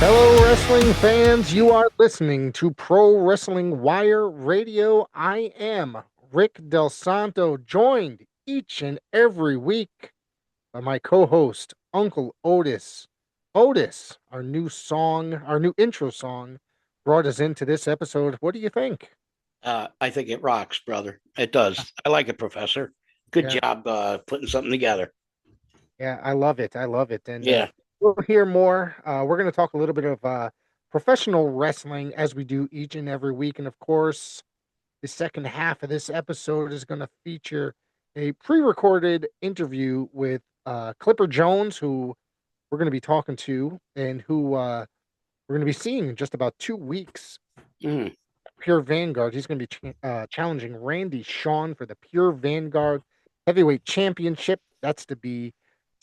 Hello, wrestling fans. You are listening to Pro Wrestling Wire Radio. I am Rick Del Santo, joined each and every week by my co host, Uncle Otis. Otis, our new intro song, brought us into this episode. What do you think? I think it rocks, brother. It does. I like it, Professor. Good Yeah, job putting something together. yeah, I love it. I love it. And Yeah. we'll hear more. We're going to talk a little bit of professional wrestling as we do each and every week. And of course, the second half of this episode is going to feature a pre-recorded interview with Clipper Jones, who we're going to be talking to, and who we're going to be seeing in just about 2 weeks. Mm. Pure Vanguard. He's going to be challenging Randy Shawn for the Pure Vanguard Heavyweight Championship. That's to be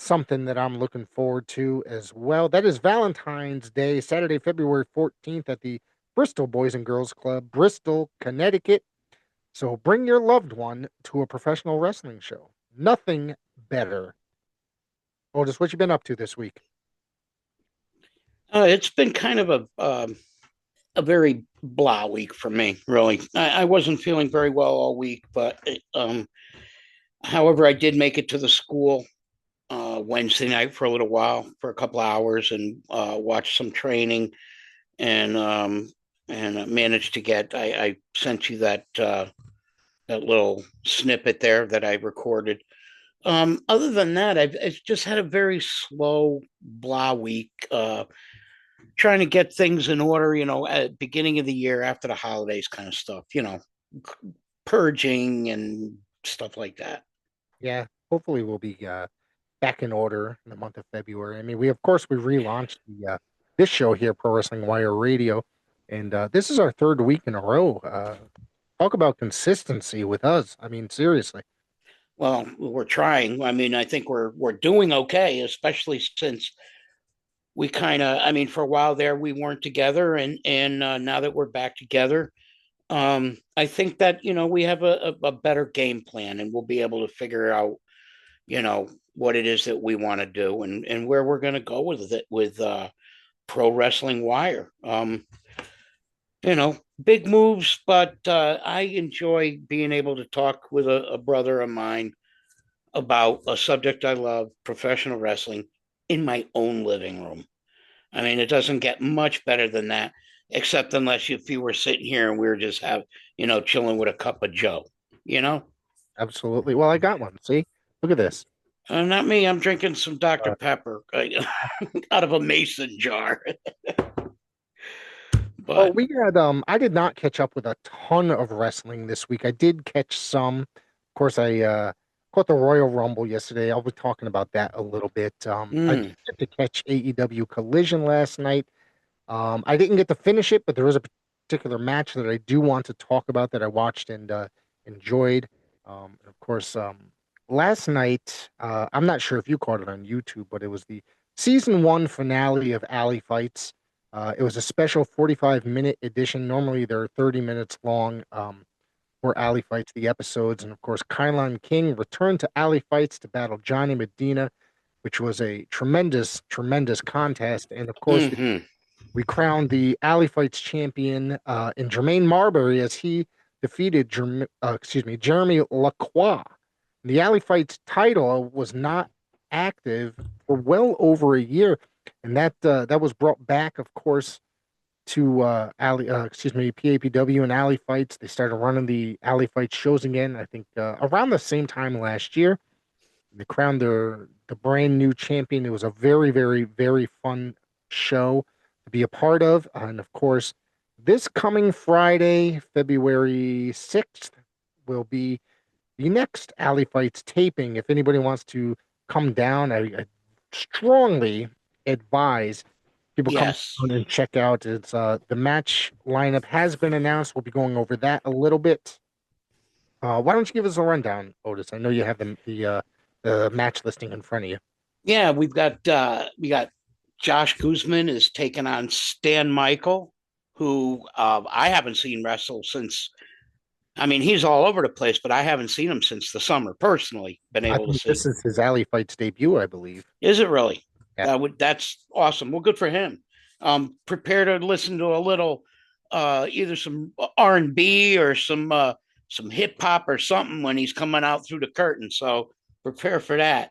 something that I'm looking forward to as well. That is Valentine's Day, Saturday, February 14th at the Bristol Boys and Girls Club, Bristol, Connecticut. So bring your loved one to a professional wrestling show. Nothing better. Otis, what you been up to this week? It's been kind of a very blah week for me, really. I wasn't feeling very well all week, but however, I did make it to the school Wednesday night for a little while, for a couple hours, and watched some training, and managed to get. I sent you that little snippet there that I recorded. Other than that, I've just had a very slow blah week, trying to get things in order, at beginning of the year after the holidays kind of stuff, purging and stuff like that. Yeah, hopefully we'll be back in order in the month of February. I mean, we of course we relaunched the this show here, Pro Wrestling Wire Radio, and this is our third week in a row. Talk about consistency with us. I mean, seriously. Well, we're trying. I mean, I think we're doing okay, especially since we kind of, I mean, for a while there we weren't together, and now that we're back together, I think that we have a better game plan, and we'll be able to figure out what it is that we want to do, and where we're going to go with it with Pro Wrestling Wire. Big moves, but I enjoy being able to talk with a brother of mine about a subject I love, professional wrestling, in my own living room. I mean, it doesn't get much better than that, except unless if you were sitting here and we were just chilling with a cup of Joe, you know? Absolutely. Well, I got one. See, look at this. Not me. I'm drinking some Dr. Uh, Pepper out of a mason jar. well, But we had I did not catch up with a ton of wrestling this week. I did catch some. Of course, I caught the Royal Rumble yesterday. I'll be talking about that a little bit. I did mm, get to catch AEW Collision last night. I didn't get to finish it, but there was a particular match that I do want to talk about that I watched and enjoyed. Of course, last night, I'm not sure if you caught it on YouTube, but it was the season one finale of Alley Fights. It was a special 45-minute edition. Normally, they're 30 minutes long for Alley Fights, the episodes. And of course, Kylon King returned to Alley Fights to battle Johnny Medina, which was a tremendous, tremendous contest. And of course, hmm we crowned the Alley Fights champion in Jermaine Marbury as he defeated Jeremy Lacroix. The Alley Fights title was not active for well over a year, and that was brought back, of course, to PAPW and Alley Fights. They started running the Alley Fights shows again. I think around the same time last year. They crowned the brand new champion. It was a very, very, very fun show to be a part of. And of course, this coming Friday, February 6th, will be the next Alley Fights taping. If anybody wants to come down, I strongly advise people come yes. down and check out. It's the match lineup has been announced. We'll be going over that a little bit. Why don't you give us a rundown, Otis? I know you have the match listing in front of you. Yeah, we got Josh Guzman is taking on Stan Michael, who I haven't seen wrestle since. I mean, he's all over the place, but I haven't seen him since the summer. Personally, been I able to think see. this is his Alley Fights debut, I believe. Is it really? Yeah, That's awesome. Well, good for him. Prepare to listen to a little, either some R&B or some hip hop or something when he's coming out through the curtain. So prepare for that.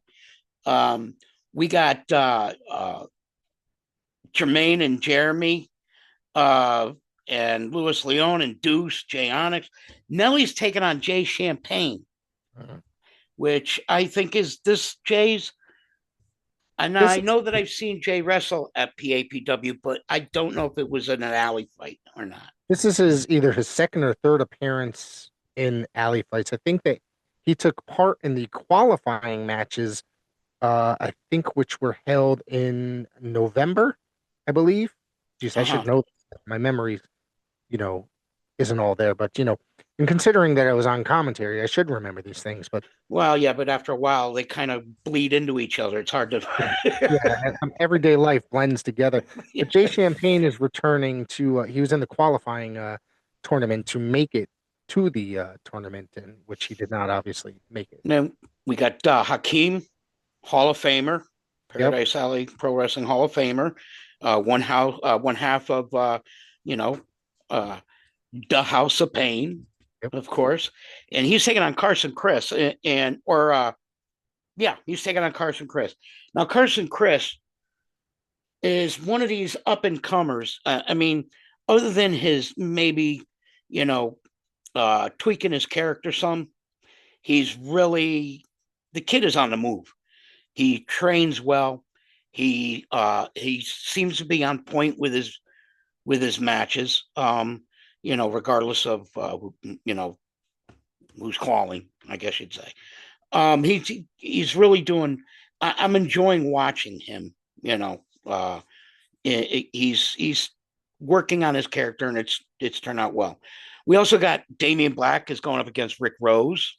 Um, we got Jermaine and Jeremy, uh, and Louis Leon and Deuce, Jay Onyx. Nelly's taking on Jay Champagne, Mhm. which I think is this Jay's. And This I is know that I've seen Jay wrestle at PAPW, but I don't know if it was in an alley fight or not. this is his either his second or third appearance in Alley Fights. I think that he took part in the qualifying matches, I think which were held in November, I believe. Geez, I Uh-huh. should know. My memory, you know, isn't all there, but and considering that I was on commentary, I should remember these things. But Well, yeah, but after a while, they kind of bleed into each other. It's hard yeah, to. everyday life blends together. Yeah. But Jay Champagne is returning to. He was in the qualifying tournament to make it to the tournament, in which he did not obviously make it. And then we got Hakeem, Hall of Famer, Yep. Paradise Alley Pro Wrestling Hall of Famer, one half of you know, uh, the House of Pain, Yep. of course, and he's taking on Carson Chris, and or yeah, he's taking on Carson Chris. Now Carson Chris is one of these up and comers. I mean, other than his maybe, you know, tweaking his character some, he's really the kid is on the move. He trains well. He seems to be on point with his matches. Regardless of you know who's calling, I guess you'd say. He's really doing. I'm enjoying watching him. He's working on his character, and it's turned out well. We also got Damian Black is going up against Rick Rose.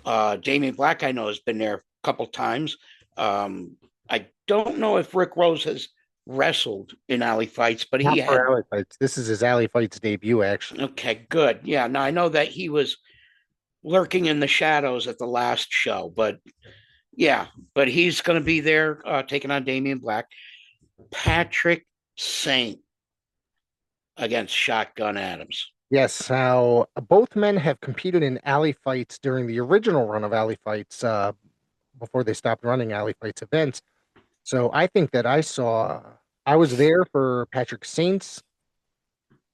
Damian Black, I know, has been there a couple times. I don't know if Rick Rose has wrestled in alley fights, but he Not for had. Alley Fights. This is his Alley Fights debut, actually. Okay, good. Yeah, now I know that he was lurking in the shadows at the last show, but yeah, but he's going to be there taking on Damian Black. Patrick Saint against Shotgun Adams. Yes. Now, both men have competed in Alley Fights during the original run of Alley Fights before they stopped running Alley Fights events. So I think that I was there for Patrick Saints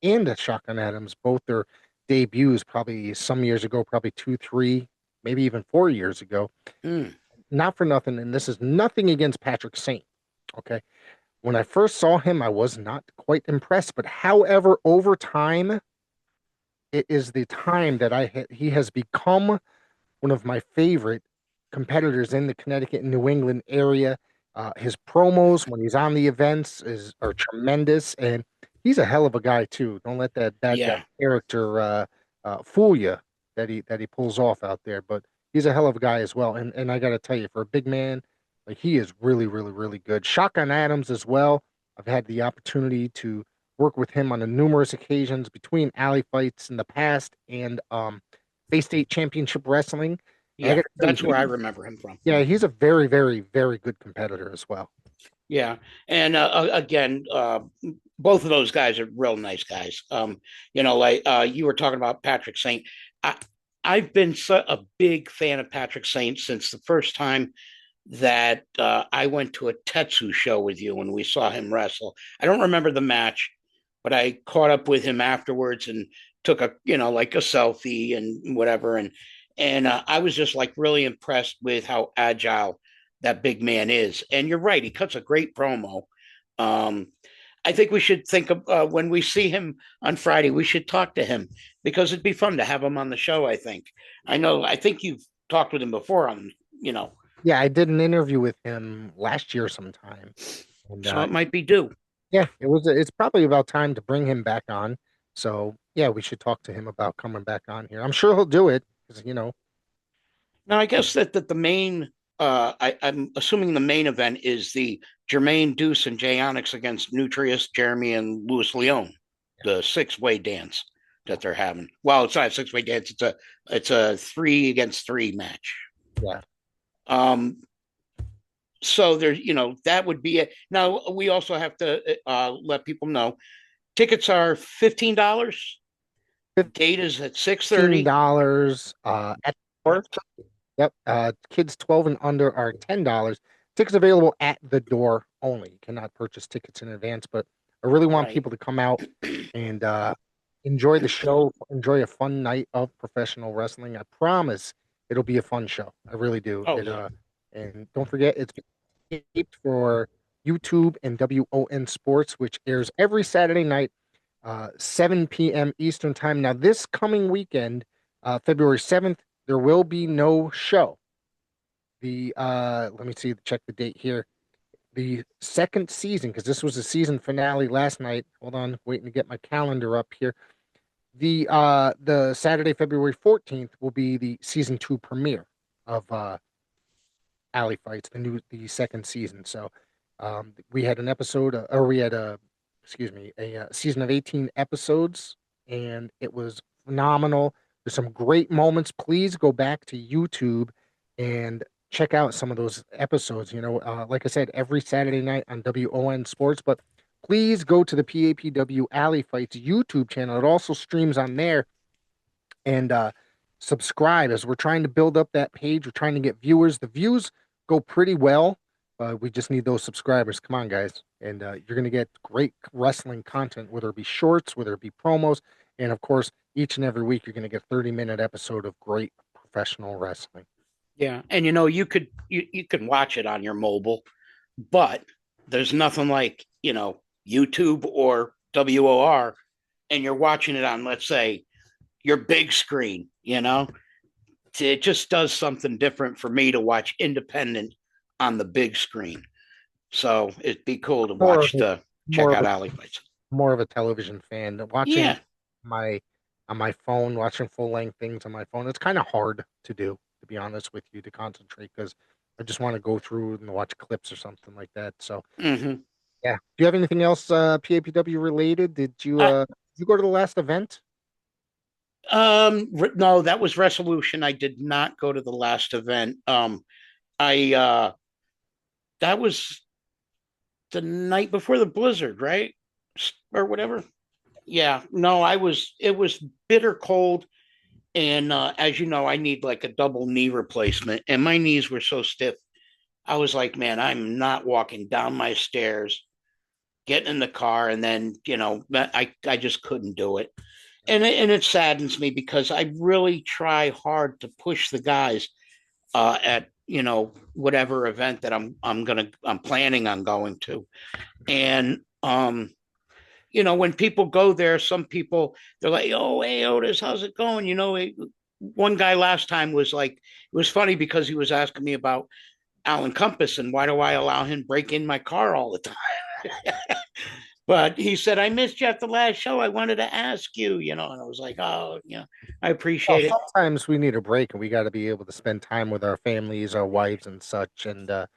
and Shotgun Adams, both their debuts probably some years ago, probably 2, 3, maybe even 4 years ago. Mm, Not for nothing, and this is nothing against Patrick Saint. Okay. When I first saw him, I was not quite impressed, but however, over time, it is the time that he has become one of my favorite competitors in the Connecticut and New England area. His promos when he's on the events are tremendous, and he's a hell of a guy too. Don't let that bad guy yeah. character fool you that he pulls off out there. But he's a hell of a guy as well. And I got to tell you, for a big man, like he is really, really, really good. Shotgun Adams as well. I've had the opportunity to work with him on a numerous occasions between alley fights in the past and Bay State Championship Wrestling. And I Yeah, got to tell that's you, where I remember him from. yeah, he's a very, very, very good competitor as well. Yeah, and again, both of those guys are real nice guys. Like you were talking about Patrick Saint. I, I've been a big fan of Patrick Saint since the first time that I went to a Tetsu show with you when we saw him wrestle. I don't remember the match, but I caught up with him afterwards and took like a selfie and whatever. And I was just like really impressed with how agile that big man is. And you're right, he cuts a great promo. Um, I think we should think of when we see him on Friday, we should talk to him because it'd be fun to have him on the show. I think you've talked with him before on. Yeah, I did an interview with him last year sometime, and So it might be due. yeah, it's probably about time to bring him back on. So yeah, we should talk to him about coming back on here. I'm sure he'll do it because. Now, I guess that the main, I'm assuming the main event is the Jermaine Deuce and Jay Onyx against Nutrius, Jeremy, and Louis Leon, the six-way dance that they're having. Well, it's not a six-way dance; it's a 3 against 3 match. Yeah. Um, So there's, that would be it. Now we also have to let people know tickets are $15. Gate is at $15 6:30. at the door. Yep. Kids 12 and under are $10. Tickets available at the door only. You cannot purchase tickets in advance, but I really want Right. people to come out and enjoy the show, enjoy a fun night of professional wrestling. I promise it'll be a fun show. I really do. Oh It yeah. and don't forget it's taped for YouTube and WON Sports, which airs every Saturday night, 7 p.m. Eastern time. Now, this coming weekend, February 7th, there will be no show. The let me see, check the date here. The second season, because this was the season finale last night. Hold on, waiting to get my calendar up here. The Saturday, February 14th will be the season two premiere of Alley Fights, the second season. So we had an episode, or we had a, excuse me, a season of 18 episodes, and it was phenomenal. There's some great moments. Please go back to YouTube and check out some of those episodes. Like I said, every Saturday night on WON Sports, but please go to the PAPW Alley Fights YouTube channel. It also streams on there, and subscribe as we're trying to build up that page. We're trying to get viewers. The views go pretty well. We just need those subscribers. Come on, guys. And you're going to get great wrestling content, whether it be shorts, whether it be promos. And of course, each and every week, you're going to get a 30-minute episode of great professional wrestling. Yeah. And you can watch it on your mobile, but there's nothing like, YouTube or WOR, and you're watching it on, let's say, your big screen, it just does something different for me to watch independent on the big screen. So it'd be cool to More of watch a, the check more of out a, Alley Fights. more of a television fan. Watching Yeah. my on my phone, watching full length things on my phone, it's kind of hard to do, to be honest with you, to concentrate because I just want to go through and watch clips or something like that. So Hmm. yeah. Do you have anything else PAPW related? Did you go to the last event? No, that was Resolution. I did not go to the last event. I That was the night before the blizzard, right? Or whatever. Yeah. No, it was bitter cold. And as you know, I need like a double knee replacement. And my knees were so stiff. I was like, man, I'm not walking down my stairs, getting in the car, and then, I just couldn't do it. And it saddens me because I really try hard to push the guys at whatever event that I'm planning on going to. And when people go there, some people, they're like, "Oh, hey Otis, how's it going?" One guy last time was like, it was funny because he was asking me about Alan Compass and why do I allow him to break in my car all the time. But he said, "I missed you at the last show. I wanted to ask you," and I was like, "Oh, I Well, appreciate it." sometimes we need a break and we got to be able to spend time with our families, our wives, and such. And I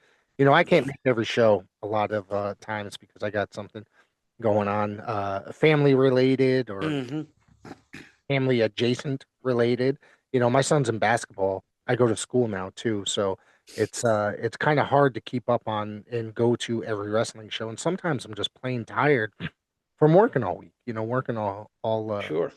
can't Yeah. make every show a lot of times because I got something going on, family related or Hmm. family adjacent related. My son's in basketball. I go to school now too, so it's kind of hard to keep up on and go to every wrestling show. And sometimes I'm just plain tired from working all week. Working all Sure.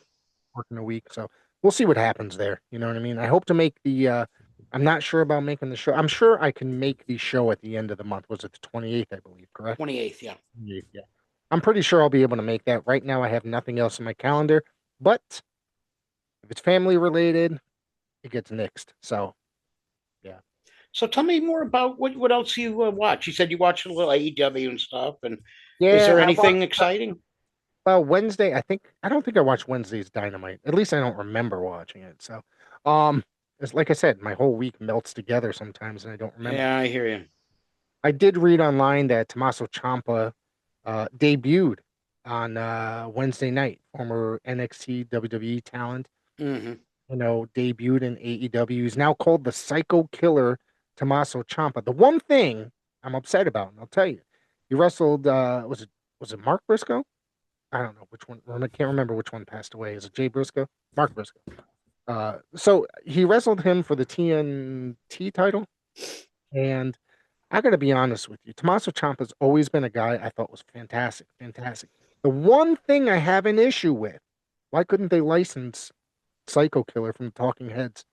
working a week. So we'll see what happens there. You know what I mean? I hope to make the. I'm not sure about making the show. I'm sure I can make the show at the end of the month. Was it the 28th? I believe, correct? 28th. Yeah. 28th, yeah. I'm pretty sure I'll be able to make that. Right now, I have nothing else in my calendar, but if it's family related, it gets nixed. So yeah. So tell me more about what else you watch. You said you watched a little AEW and stuff. And is Yeah, there I watched anything exciting? Wednesday. I don't think I watched Wednesday's Dynamite. At least I don't remember watching it. So, um, it's like I said, my whole week melts together sometimes, and I don't remember. Yeah, I hear you. I did read online that Tommaso Ciampa debuted on Wednesday night. Former NXT WWE talent, Hmm. debuted in AEW. He's now called the Psycho Killer Tommaso Ciampa. The one thing I'm upset about, and I'll tell you, he wrestled. Was it Mark Briscoe? I don't know which one. I can't remember which one passed away. Is it Jay Briscoe? Mark Briscoe. So he wrestled him for the TNT title, and I got to be honest with you. Tommaso Ciampa's always been a guy I thought was fantastic, fantastic. The one thing I have an issue with, why couldn't they license Psycho Killer from Talking Heads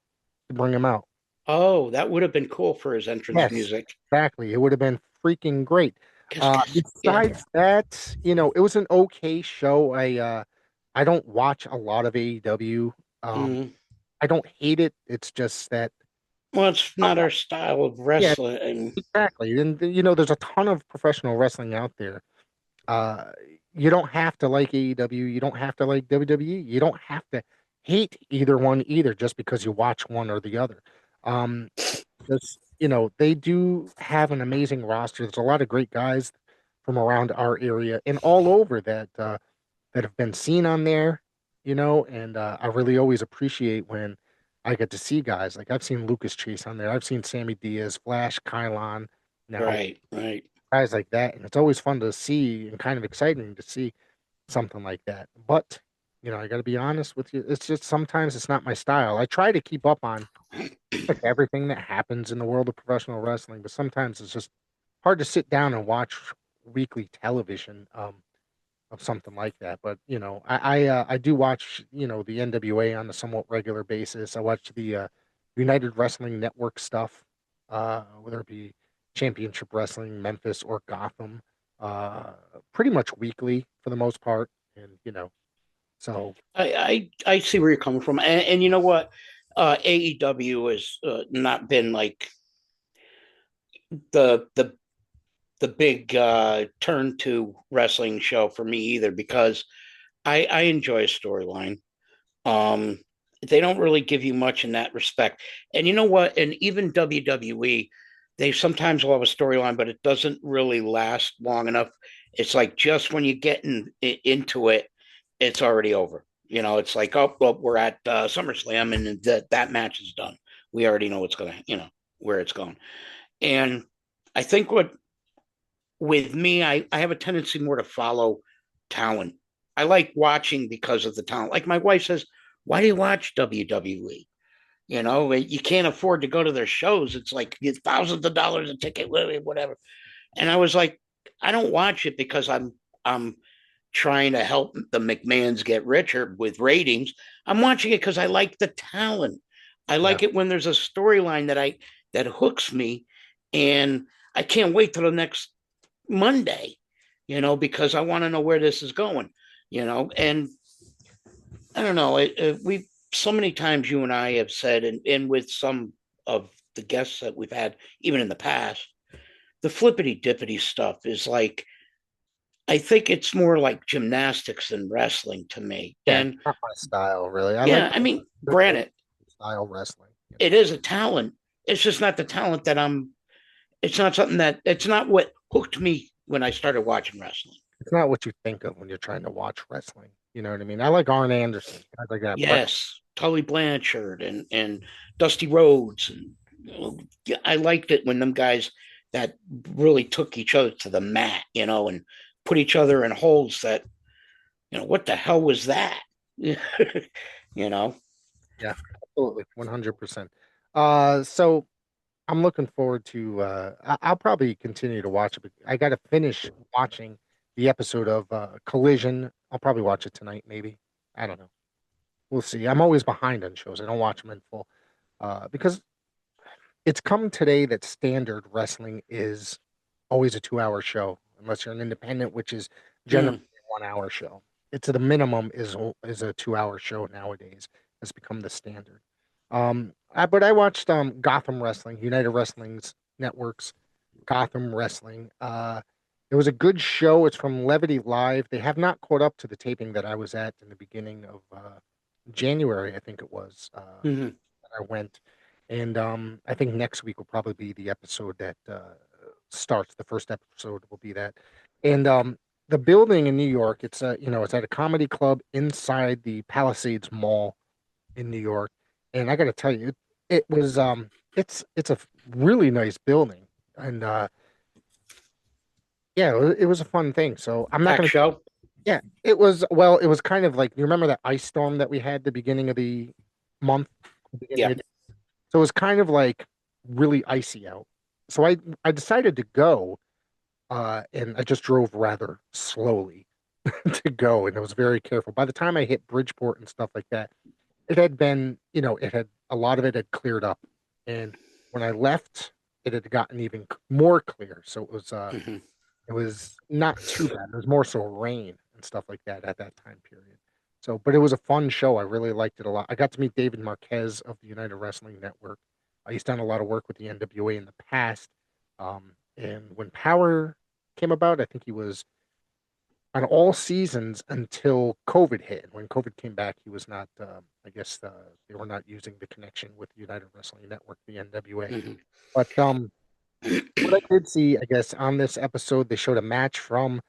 to bring him out? Oh, that would have been cool for his entrance Yes, music. exactly. It would have been freaking great. Guess, guess. Yeah. Besides that, it was an okay show. I don't watch a lot of AEW. Mm. I don't hate it. It's just that, Well, it's not our style of yeah, wrestling. exactly. And there's a ton of professional wrestling out there. Uh, you don't have to like AEW. You don't have to like WWE. You don't have to hate either one either just because you watch one or the other. Um, they do have an amazing roster. There's a lot of great guys from around our area and all over that have been seen on there, and I really always appreciate when I get to see guys. Like I've seen Lucas Chase on there. I've seen Sammy Diaz, Flash, Kylon, now Right, right. guys like that, and it's always fun to see and kind of exciting to see something like that. But I got to be honest with you. It's just sometimes it's not my style. I try to keep up on like everything that happens in the world of professional wrestling, but sometimes it's just hard to sit down and watch weekly television of something like that. But I do watch the NWA on a somewhat regular basis. I watch the United Wrestling Network stuff, whether it be Championship Wrestling, Memphis or Gotham, uh, pretty much weekly for the most part, and so I see where you're coming from, and you know what? AEW has not been like the the the big turn to wrestling show for me either because I enjoy a storyline. Um, they don't really give you much in that respect. And you know what? And even WWE, they sometimes will have a storyline, but it doesn't really last long enough. It's like just when you get into it, it's already over. It's like, oh, well, we're at SummerSlam and that match is done. We already know what's going to, where it's going. And I think with me, I have a tendency more to follow talent. I like watching because of the talent. Like my wife says, why do you watch WWE? You can't afford to go to their shows. It's like thousands of dollars a ticket, whatever. And I was like, I don't watch it because I'm trying to help the McMahons get richer with ratings. I'm watching it because I like the talent. I yeah. like it when there's a storyline that hooks me, and I can't wait till the next Monday, because I want to know where this is going, and I don't know. We so many times you and I have said, and with some of the guests that we've had, even in the past, the flippity dippity stuff is like, I think it's more like gymnastics than wrestling to me. Yeah, And not my style really. I like yeah, I mean, the old granted, style wrestling. it is a talent. It's just not the talent that it's not something it's not what hooked me when I started watching wrestling. It's not what you think of when you're trying to watch wrestling. You know what I mean? I like Arn Anderson, guys like that. Brett, Yes, Tully Blanchard and Dusty Rhodes, and yeah, I liked it when them guys that really took each other to the mat, and put each other in holds that, what the hell was that? you know. yeah, absolutely, 100%. So I'm looking forward to. I'll probably continue to watch it. But I got to finish watching the episode of Collision. I'll probably watch it tonight, maybe. I don't know. We'll see. I'm always behind on shows. I don't watch them in full because it's come today that standard wrestling is always a 2 hour show, unless you're an independent, which is generally Mm. a 1 hour show. It's the minimum is a 2 hour show nowadays. Has become the standard. But I watched Gotham Wrestling, United Wrestling's networks, Gotham Wrestling. It was a good show. It's from Levity Live. They have not caught up to the taping that I was at in the beginning of January, I think it was. Mhm. I went, and I think next week will probably be the episode that starts. The first episode will be that, and the building in New York. It's at a comedy club inside the Palisades Mall in New York, and I got to tell you, it was it's a really nice building, and yeah, it was a fun thing. So I'm not Pack gonna. show. Yeah, it was. Well, it was kind of like you remember that ice storm that we had the beginning of the month, the beginning Yeah. of so it was kind of like really icy out. so I decided to go, and I just drove rather slowly to go, and I was very careful. By the time I hit Bridgeport and stuff like that, it had been, it had a lot of it had cleared up, and when I left, it had gotten even more clear. So Hmm. it was not too bad. It was more so rain and stuff like that at that time period. So, but it was a fun show. I really liked it a lot. I got to meet David Marquez of the United Wrestling Network. He's done a lot of work with the NWA in the past. And when Power came about, I think he was on all seasons until COVID hit. And when COVID came back, he was not. I guess they were not using the connection with United Wrestling Network, the NWA. Hmm. But what I did see, I guess, on this episode, they showed a match from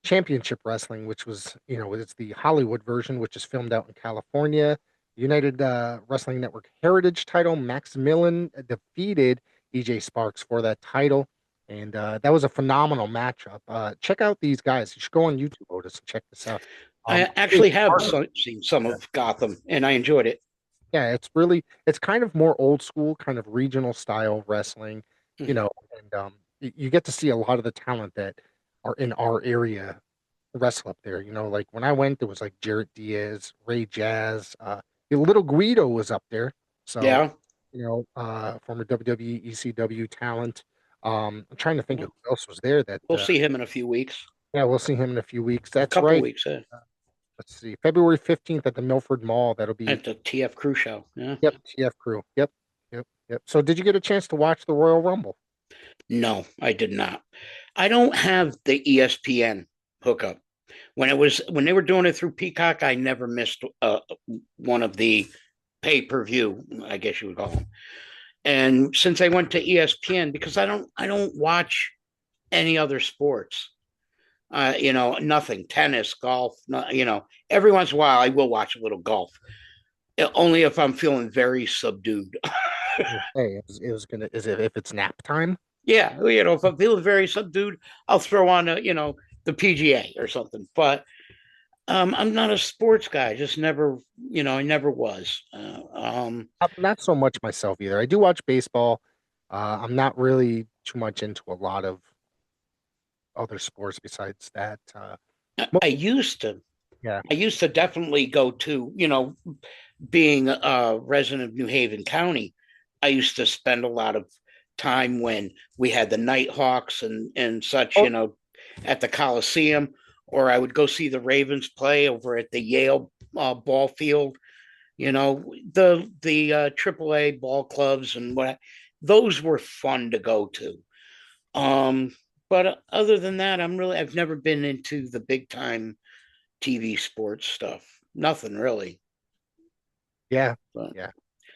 Championship Wrestling, which was, it's the Hollywood version, which is filmed out in California. United Wrestling Network Heritage title, Maximilian defeated EJ Sparks for that title. And that was a phenomenal matchup. Check out these guys. You should go on YouTube, Otis, and check this out. I EJ actually have Sparks, seen some of Gotham, and I enjoyed it. yeah, it's kind of more old school, kind of regional style wrestling, you Hmm. know, and you get to see a lot of the talent that are in our area wrestle up there. Like when I went, there was like Jarrett Diaz, Ray Jazz, the Little Guido was up there. So, Yeah, former WWE, ECW talent. I'm trying to think of well, who else was there that, we'll see him in a few weeks, yeah, we'll see him in a few weeks. a That's couple right. weeks Uh, let's see, February 15th at the Milford Mall. That'll be, at the TF Crew show. Yeah. yep, TF Crew. Yep, yep, yep. So, did you get a chance to watch the Royal Rumble? No, I did not. I don't have the ESPN hookup. When they were doing it through Peacock, I never missed one of the pay-per-view, I guess you would call them. And since I went to ESPN, because I don't watch any other sports. Nothing, tennis, golf. No, every once in a while I will watch a little golf, only if I'm feeling very subdued. Hey, it was gonna, is it if it's nap time? Yeah, if I'm feeling very subdued, I'll throw on the PGA or something. But I'm not a sports guy. Just never, I never was. Not so much myself either. I do watch baseball. I'm not really too much into a lot of other sports besides that. I used to. Yeah. I used to definitely go to, being a resident of New Haven County. I used to spend a lot of time when we had the Nighthawks and such, Oh, at the Coliseum, or I would go see the Ravens play over at the Yale ball field. The AAA ball clubs and what those were fun to go to. Um, but other than that, I've never been into the big time TV sports stuff. Nothing really. yeah. But Yeah.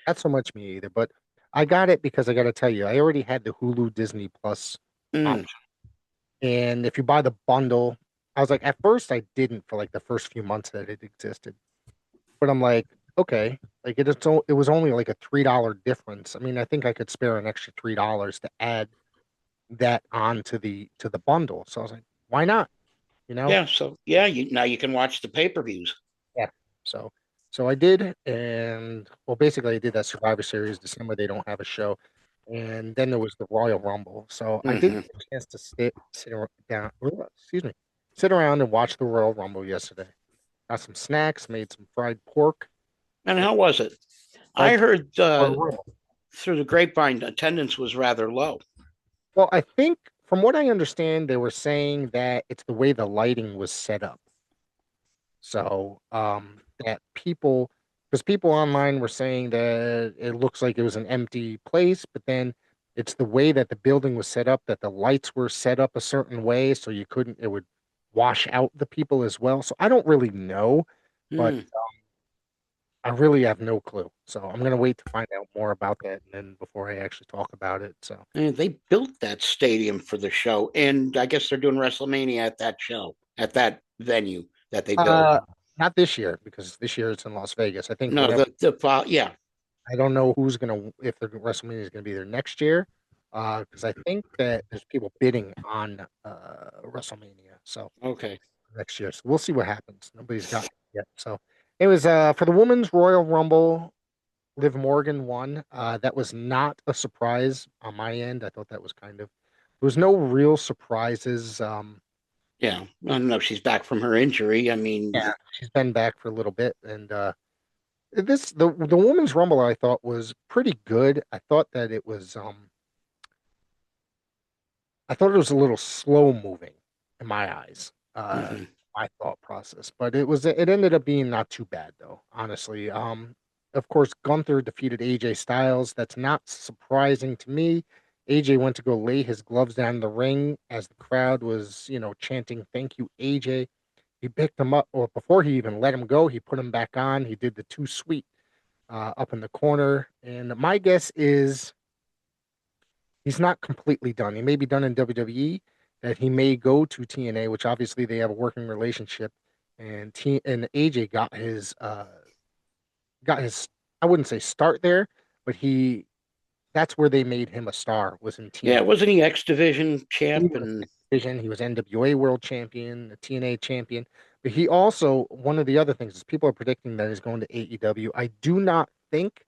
Not so much me either, but I got it because I got to tell you, I already had the Hulu Disney Plus mm, option. And if you buy the bundle, I was like, at first I didn't for like the first few months that it existed. But I'm like, okay, like it was only like a $3 difference. I mean, I think I could spare an extra $3 to add that on to the bundle. So I was like, why not? You know? yeah, so yeah, now you can watch the pay-per-views. Yeah. So so I did, and well, basically I did that Survivor Series December. They don't have a show, and then there was the Royal Rumble. So I did Hmm. get a chance to down. Excuse me, sit around and watch the Royal Rumble yesterday. Got some snacks, made some fried pork. And how was it? Oh, I heard Royal Rumble. through the grapevine attendance was rather low. Well, I think from what I understand, they were saying that it's the way the lighting was set up. So, that because people online were saying that it looks like it was an empty place, but then it's the way that the building was set up, that the lights were set up a certain way, so it would wash out the people as well. So I don't really know, but Hmm. I really have no clue. So I'm gonna wait to find out more about that and then before I actually talk about it. So, And they built that stadium for the show, and I guess they're doing WrestleMania at that show, at that venue that they built. uh, not this year because this year it's in Las Vegas. I think No, whatever. yeah. I don't know if the WrestleMania is gonna be there next year, because I think that there's people bidding on WrestleMania, so Okay. next year. So we'll see what happens. Nobody's got it yet. So it was for the Women's Royal Rumble. Liv Morgan won. That was not a surprise on my end. I thought that was kind of there was no real surprises. Yeah, I don't know if she's back from her injury. I mean, Yeah, she's been back for a little bit, and the women's rumble I thought was pretty good. I thought it was a little slow moving in my eyes. mhm. My thought process, but it ended up being not too bad though, honestly. Of course, Gunther defeated AJ Styles. That's not surprising to me. AJ went to go lay his gloves down in the ring as the crowd was, chanting, "Thank you, AJ." He picked him up, or before he even let him go, he put him back on. He did the too sweet up in the corner. And my guess is he's not completely done. He may be done in WWE, that he may go to TNA, which obviously they have a working relationship. And AJ got his I wouldn't say start there, but he that's where they made him a star was in Yeah, TNA. wasn't he X Division He champ? was And Vision, he was NWA World Champion, the TNA champion. But he also one of the other things is people are predicting that he's going to AEW. I do not think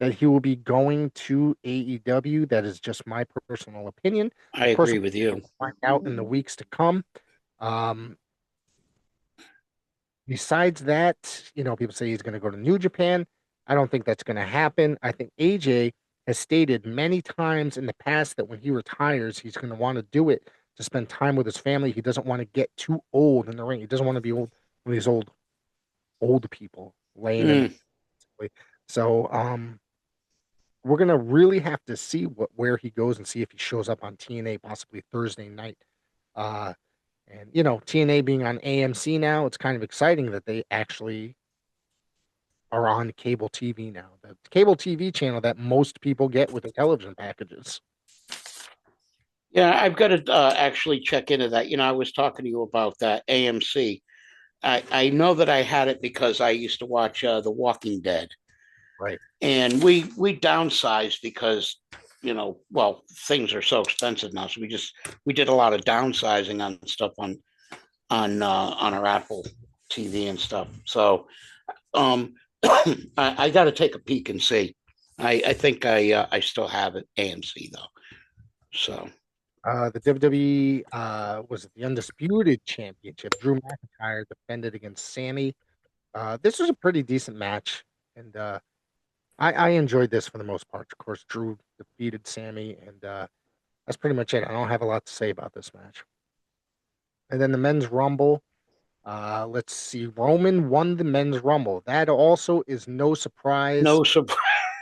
that he will be going to AEW. That is just my personal opinion. I Of course, agree with you. we'll find out in the weeks to come. Um, Besides that, people say he's going to go to New Japan. I don't think that's going to happen. I think AJ has stated many times in the past that when he retires, he's going to want to do it to spend time with his family. He doesn't want to get too old in the ring. He doesn't want to be old one of these old people laying in. Mm. So, we're gonna really have to see where he goes and see if he shows up on TNA possibly Thursday night. Uh, and TNA being on AMC now, it's kind of exciting that they actually are on cable TV now. The cable TV channel that most people get with their television packages. Yeah, I've got to actually check into that. I was talking to you about that AMC. I know that I had it because I used to watch The Walking Dead, Right. and we downsized because well, things are so expensive now, so we did a lot of downsizing on stuff on our Apple TV and stuff. So I got to take a peek and see. I think I still have it AMC though. So The WWE was the Undisputed Championship. Drew McIntyre defended against Sammy. This was a pretty decent match, and I enjoyed this for the most part. Of course, Drew defeated Sammy, and that's pretty much it. I don't have a lot to say about this match. And then the men's rumble. Let's see. Roman won the men's rumble. That also is no surprise. no surprise.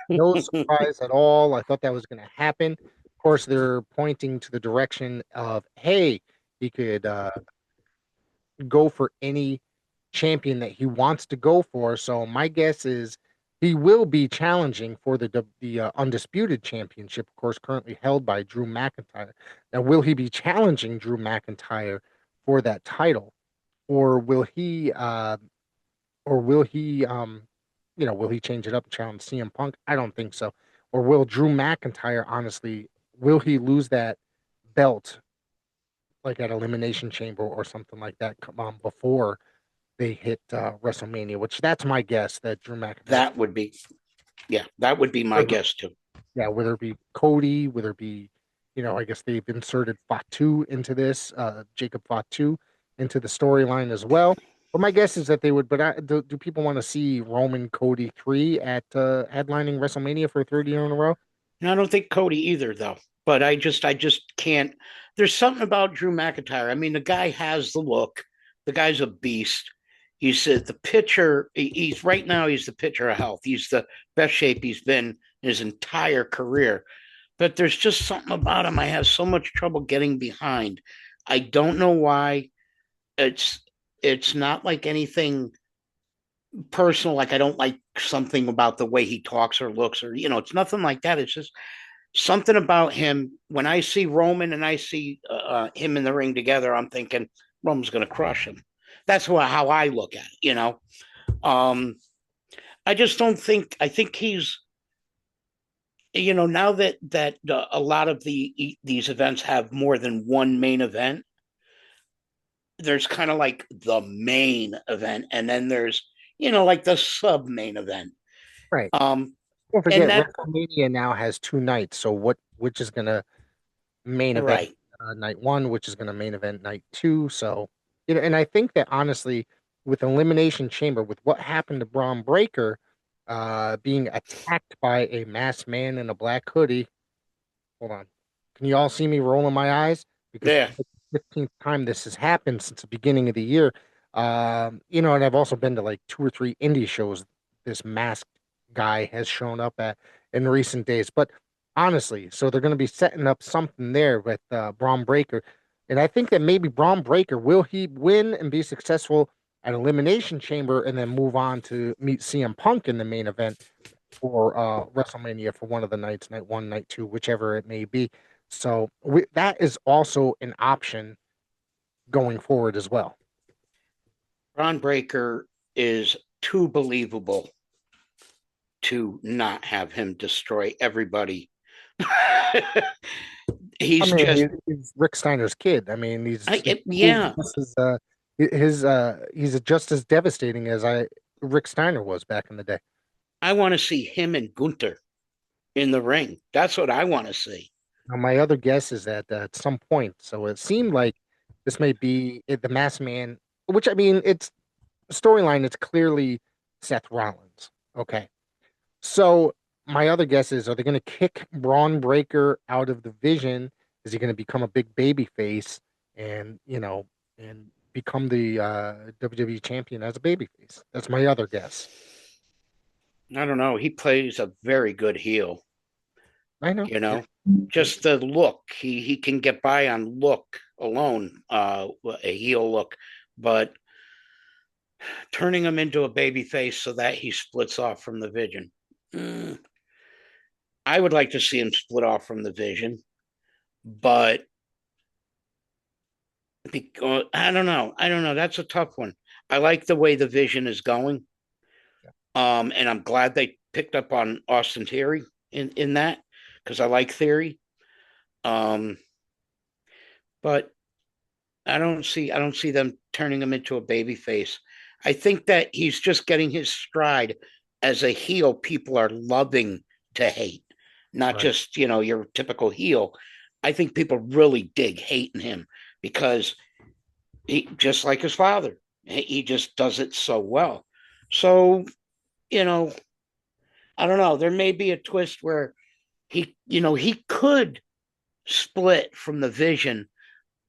No surprise at all. I thought that was going to happen. Of course, they're pointing to the direction of, hey, he could go for any champion that he wants to go for. So my guess is he will be challenging for the undisputed championship, of course, currently held by Drew McIntyre. Now, will he be challenging Drew McIntyre for that title, or will he will he change it up and challenge CM Punk? I don't think so. Or will Drew McIntyre honestly will he lose that belt like at Elimination Chamber or something like that come on before they hit WrestleMania? Which that's my guess that Drew McIntyre. That would be that would be my guess too. Yeah, whether it be Cody, whether it be, I guess they've inserted Fatu into this, Jacob Fatu into the storyline as well. But my guess is that they would. But do people want to see Roman Cody 3 at headlining WrestleMania for a third year in a row? And I don't think Cody either though. But I just can't. There's something about Drew McIntyre. I mean, the guy has the look. The guy's a beast. He's the pitcher. He's right now. He's the pitcher of health. He's the best shape he's been in his entire career. But there's just something about him I have so much trouble getting behind. I don't know why. It's it's not like anything personal. Like I don't like something about the way he talks or looks, or it's nothing like that. It's just something about him. When I see Roman and I see him in the ring together, I'm thinking Roman's going to crush him. That's how I look at it. Um, I just don't think. I think he's now that a lot of these events have more than one main event. There's kind of like the main event, and then there's like the sub main event. Right. Um, Don't And forget, that, WrestleMania now has two nights. So which is gonna main event right. night one, which is gonna main event night two. So and I think that honestly, with Elimination Chamber, with what happened to Braun Breaker, being attacked by a masked man in a black hoodie. Hold on, can you all see me rolling my eyes? Because Yeah. this is the 15th time this has happened since the beginning of the year. And I've also been to like two or three indie shows this masked guy has shown up at in recent days. But honestly, so they're going to be setting up something there with Braun Breaker. And I think that maybe Braun Breaker, will he win and be successful at Elimination Chamber and then move on to meet CM Punk in the main event for WrestleMania for one of the nights, night one, night two, whichever it may be. So that is also an option going forward as well. Braun Breaker is too believable to not have him destroy everybody. I He's mean, just, he's Rick Steiner's kid. I mean, yeah, he's just as devastating as Rick Steiner was back in the day. I want to see him and Gunther in the ring. That's what I want to see. Now, my other guess is that at some point, so it seemed like this may be the Mass Man, which I mean, it's storyline. It's clearly Seth Rollins. Okay, so my other guess is, are they going to kick Braun Breaker out of the Vision? Is he going to become a big baby face and and become the WWE champion as a baby face? That's my other guess. I don't know. He plays a very good heel, I know. you Yeah. know, just the look. He can get by on look alone, a heel look, but turning him into a baby face so that he splits off from the Vision. Mm, I would like to see him split off from the Vision, but because I don't know. I don't know. That's a tough one. I like the way the Vision is going. And I'm glad they picked up on Austin Theory in that because I like Theory. Um, but I don't see them turning him into a baby face. I think that he's just getting his stride as a heel. People are loving to hate, not Right. just your typical heel. I think people really dig hating him because he just like his father. He just does it so well. So you know, I don't know. There may be a twist where he could split from the Vision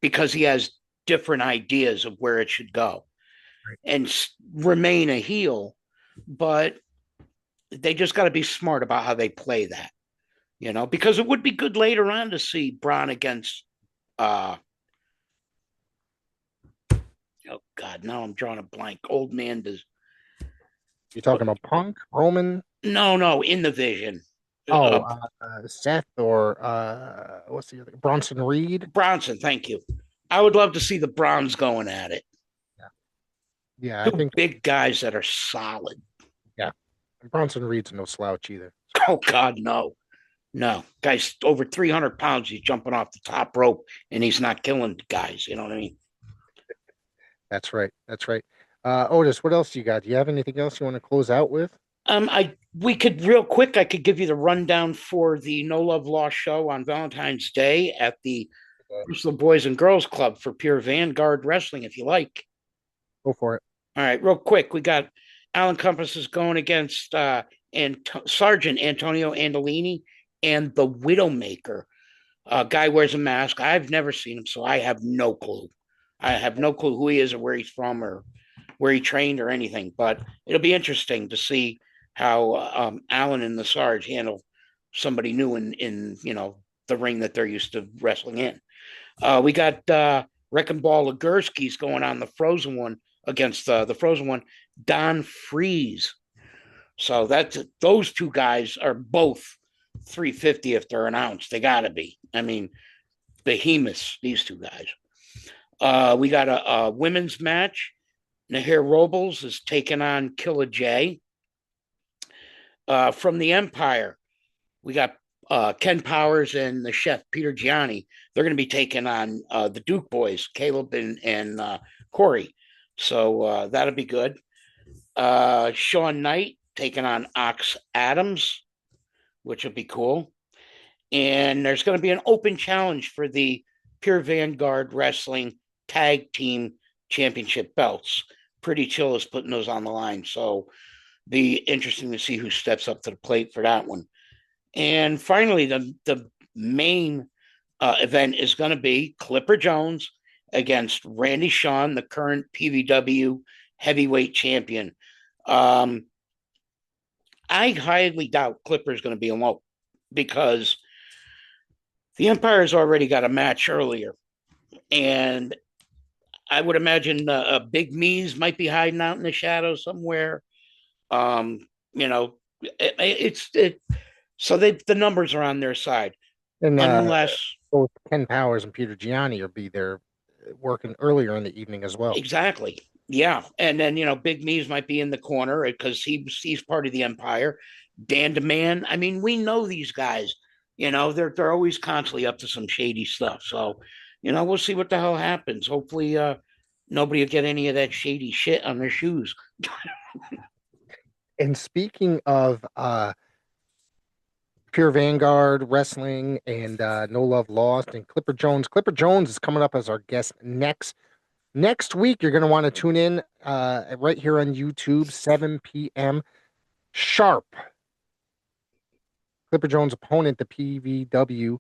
because he has different ideas of where it should go Right. and remain a heel, but they just got to be smart about how they play that, because it would be good later on to see Braun against, oh God, now I'm drawing a blank. Old man does, You're talking about Punk, Roman, no, in the Vision. oh, Uh, Seth, or what's the other? Bronson Reed. Bronson, thank you. I would love to see the Browns going at it. Yeah, yeah, I Two think big guys that are solid. yeah, Bronson Reed's no slouch either. Oh God, no. No, guy's over 300 pounds. He's jumping off the top rope and he's not killing guys. You know what I mean? That's right. That's right. Otis, what else do you got? Do you have anything else you want to close out with? We could real quick. I could give you the rundown for the No Love Lost show on Valentine's Day at the Okay, Bristol Boys and Girls Club for Pure Vanguard Wrestling, if you like. go for it. All right, real quick. We got Alan Compass is going against Sergeant Antonio Andolini and the Widowmaker. Guy wears a mask. I've never seen him, so I have no clue. I have no clue who he is or where he's from or where he trained or anything. But it'll be interesting to see how Allen and the Sarge handle somebody new in the ring that they're used to wrestling in. We got Wrecking Ball Legursky's going on the Frozen one against the Frozen one, Don Freeze. So those two guys are both 350 if they're announced. They got to be. I mean, behemoths, these two guys. We got a women's match. Nahir Robles is taking on Killa J. From the Empire, we got Ken Powers and the chef Peter Gianni. They're going to be taking on the Duke boys, Caleb and Corey. So that'll be good. Sean Knight taking on Ox Adams. which would be cool. And there's going to be an open challenge for the Pure Vanguard Wrestling Tag Team Championship belts. Pretty Chill is putting those on the line. So be interesting to see who steps up to the plate for that one. And finally, the main event is going to be Clipper Jones against Randy Shawn, the current PVW heavyweight champion. I highly doubt Clipper is going to be alone because the Empire's already got a match earlier, and I would imagine Big Me's might be hiding out in the shadows somewhere. You know, so the numbers are on their side, And unless both Ken Powers and Peter Gianni will be there working earlier in the evening as well. exactly, yeah. And then Big Me's might be in the corner because he's part of the Empire. Dan DeMan, I mean, we know these guys. They're always constantly up to some shady stuff. So, we'll see what the hell happens. Hopefully, nobody will get any of that shady shit on their shoes. And speaking of Pure Vanguard Wrestling and No Love Lost and Clipper Jones. Clipper Jones is coming up as our guest next week. You're going to want to tune in right here on YouTube, 7 p.m. sharp. Clipper Jones' opponent, the PVW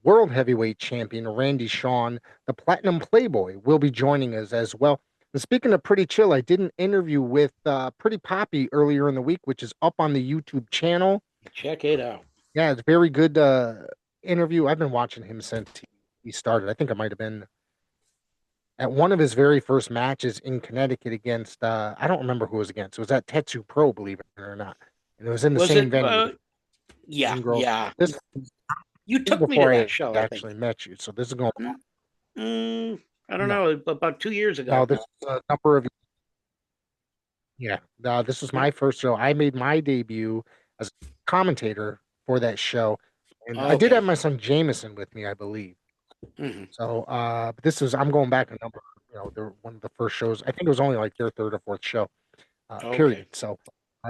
World Heavyweight Champion, Randy Shawn, the Platinum Playboy, will be joining us as well. And speaking of Pretty Chill, I did an interview with Pretty Poppy earlier in the week, which is up on the YouTube channel. Check it out. Yeah, it's a very good interview. I've been watching him since he started. I think I might have been at one of his very first matches in Connecticut against I don't remember who it was against. It was at Tetsu Pro, believe it or not. And it was in the same venue. Yeah, yeah. This You took me to that show. I actually met you. So this is going. I don't know, about 2 years ago. No, this is a number of. Yeah, this was my first show. I made my debut as a commentator for that show, and I did have my son Jameson with me, I believe. Mm-hmm. So, but I'm going back a number. They're one of the first shows. I think it was only like their third or fourth show. Period. So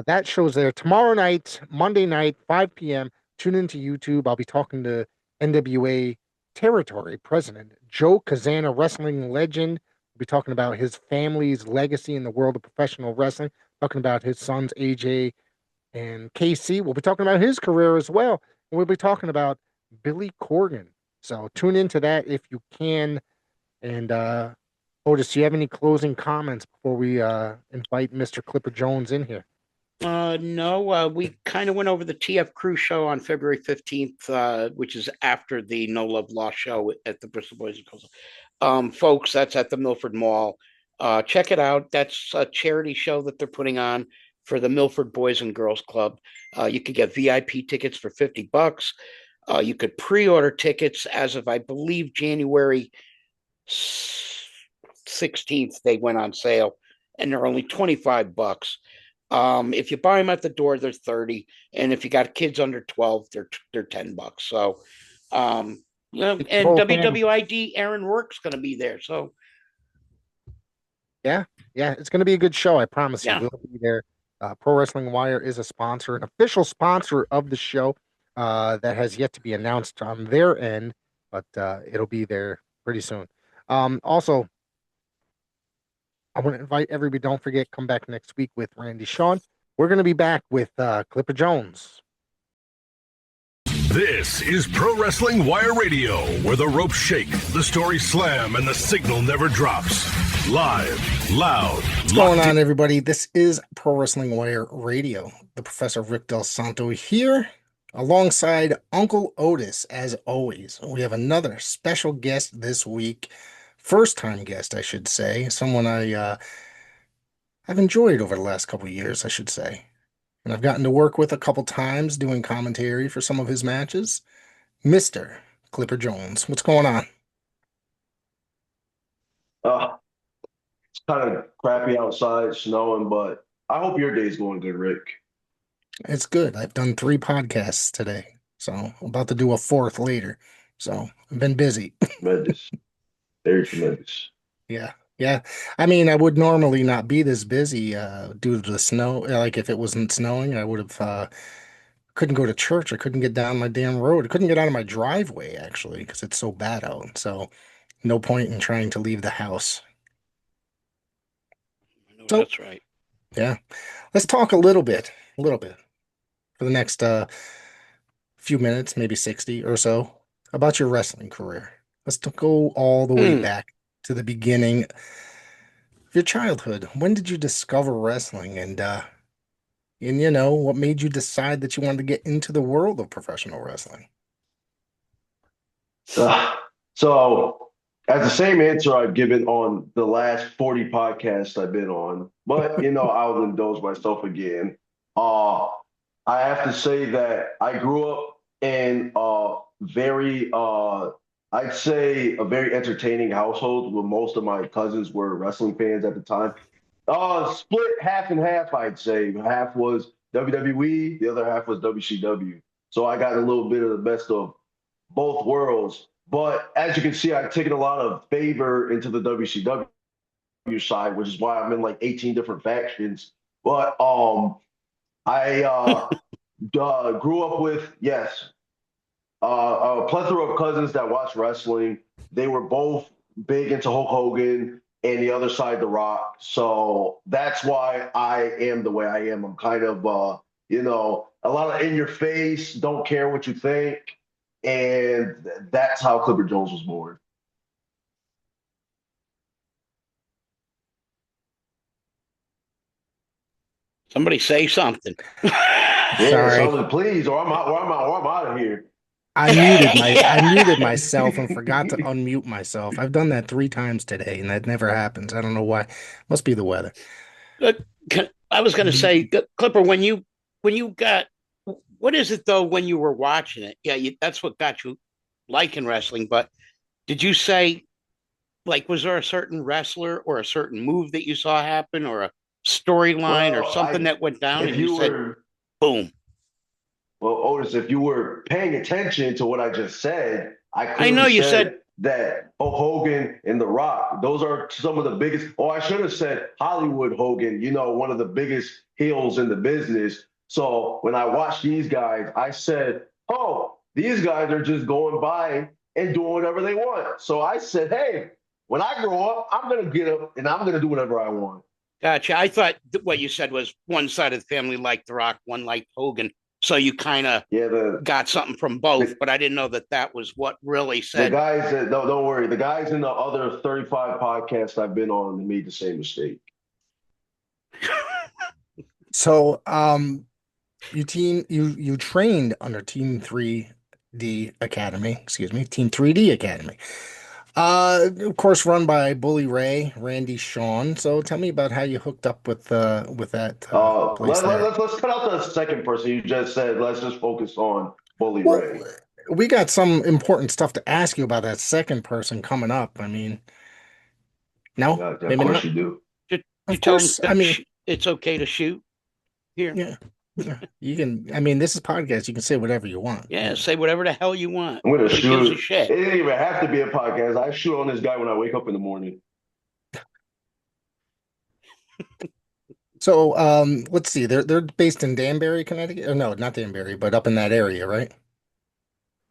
that show's there tomorrow night, Monday night, 5 p.m. Tune into YouTube. I'll be talking to NWA Territory President Joe Kazana, wrestling legend. We'll be talking about his family's legacy in the world of professional wrestling. Talking about his sons AJ and KC. We'll be talking about his career as well. And we'll be talking about Billy Corgan. So tune into that if you can. And Otis, do you have any closing comments before we invite Mr. Clipper Jones in here? No, we kind of went over the TF Crew show on February 15th, which is after the No Love Lost show at the Bristol Boys and Girls. Folks, that's at the Milford Mall. Check it out. That's a charity show that they're putting on for the Milford Boys and Girls Club. You could get VIP tickets for $50. You could pre-order tickets as of, I believe, January 16th. They went on sale, and they're only $25. If you buy them at the door, they're 30, and if you got kids under 12, they're $10. So, and WWID Aaron Rourke's going to be there. So, yeah, it's going to be a good show. I promise you, we'll be there. Pro Wrestling Wire is a sponsor, an official sponsor of the show that has yet to be announced on their end, but it'll be there pretty soon. Also, I want to invite everybody. Don't forget, come back next week with Randy Shawn. We're going to be back with Clipper Jones. This is Pro Wrestling Wire Radio, where the ropes shake, the stories slam, and the signal never drops. Live, loud. What's going on, everybody? This is Pro Wrestling Wire Radio. The Professor Rick Del Santo here, alongside Uncle Otis, as always. We have another special guest this week. First-time guest, I should say. Someone I've enjoyed over the last couple of years, I should say. And I've gotten to work with a couple times doing commentary for some of his matches. Mr. Clipper Jones. What's going on? It's kind of crappy outside, snowing, but I hope your day's going good, Rick. It's good. I've done 3 podcasts today, so I'm about to do a 4th later. So I've been busy. Tremendous. Very tremendous. Yeah. I mean, I would normally not be this busy due to the snow. Like if it wasn't snowing, I would have couldn't go to church. I couldn't get down my damn road. I couldn't get out of my driveway actually because it's so bad out. So no point in trying to leave the house. I know So that's right. yeah, let's talk a little bit for the next few minutes, maybe 60 or so, about your wrestling career. Go all the way Hmm. back to the beginning of your childhood. When did you discover wrestling and what made you decide that you wanted to get into the world of professional wrestling? Uh, so, as the same answer I've given on the last 40 podcasts I've been on, but I'll indulge myself again. Uh, I have to say that I grew up in a very, I'd say, a very entertaining household where most of my cousins were wrestling fans at the time. Split half and half, I'd say. Half was WWE, the other half was WCW. So I got a little bit of the best of both worlds. But as you can see, I've taken a lot of favor into the WCW side, which is why I'm in like 18 different factions. But I grew up with, yes, a plethora of cousins that watch wrestling. They were both big into Hulk Hogan and the other side, The Rock. So that's why I am the way I am. I'm kind of, a lot of in your face, don't care what you think. And that's how Clipper Jones was born. Somebody say something. Yeah, Sorry. somebody please, or I'm out of here. I muted myself and forgot to unmute myself. I've done that 3 times today, and that never happens. I don't know why. Must be the weather. I was going to say, Clipper, when you got, what is it though when you were watching it? Yeah, that's what got you liking wrestling. But did you say, like, was there a certain wrestler or a certain move that you saw happen or a storyline or Well, something that went down if and you you said, were, boom? well, Otis, if you were paying attention to what I just said, I I know clearly you said, said that Hulk Hogan and The Rock, those are some of the biggest, or I should have said Hollywood Hogan, one of the biggest heels in the business. So when I watched these guys, I said, oh, these guys are just going by and doing whatever they want. So I said, hey, when I grow up, I'm going to get up and I'm going to do whatever I want. gotcha. I thought what you said was one side of the family liked The Rock, one liked Hogan. So you kind of Yeah, got something from both, the but I didn't know that that was what really The said. guys that don't worry, the guys in the other 35 podcasts I've been on made the same mistake. So, you trained under Team 3D Academy, excuse me, Team 3D Academy. Of course, run by Bully Ray, Randy Shawn. So, tell me about how you hooked up with that place there. Let's cut out the second person you just said. Let's just focus on Bully Well, Ray. we got some important stuff to ask you about that second person coming up. I mean, no, Yeah, of maybe course not. you do. Did you Of tell them course, I mean, it's okay to shoot here? yeah, yeah, you can. I mean, this is podcast. You can say whatever you want. Yeah, say whatever the hell you want. I'm gonna Nobody gives a shoot. shit. It didn't even have to be a podcast. I shoot on this guy when I wake up in the morning. So, let's see. They're based in Danbury, Connecticut. Or no, not Danbury, but up in that area, right?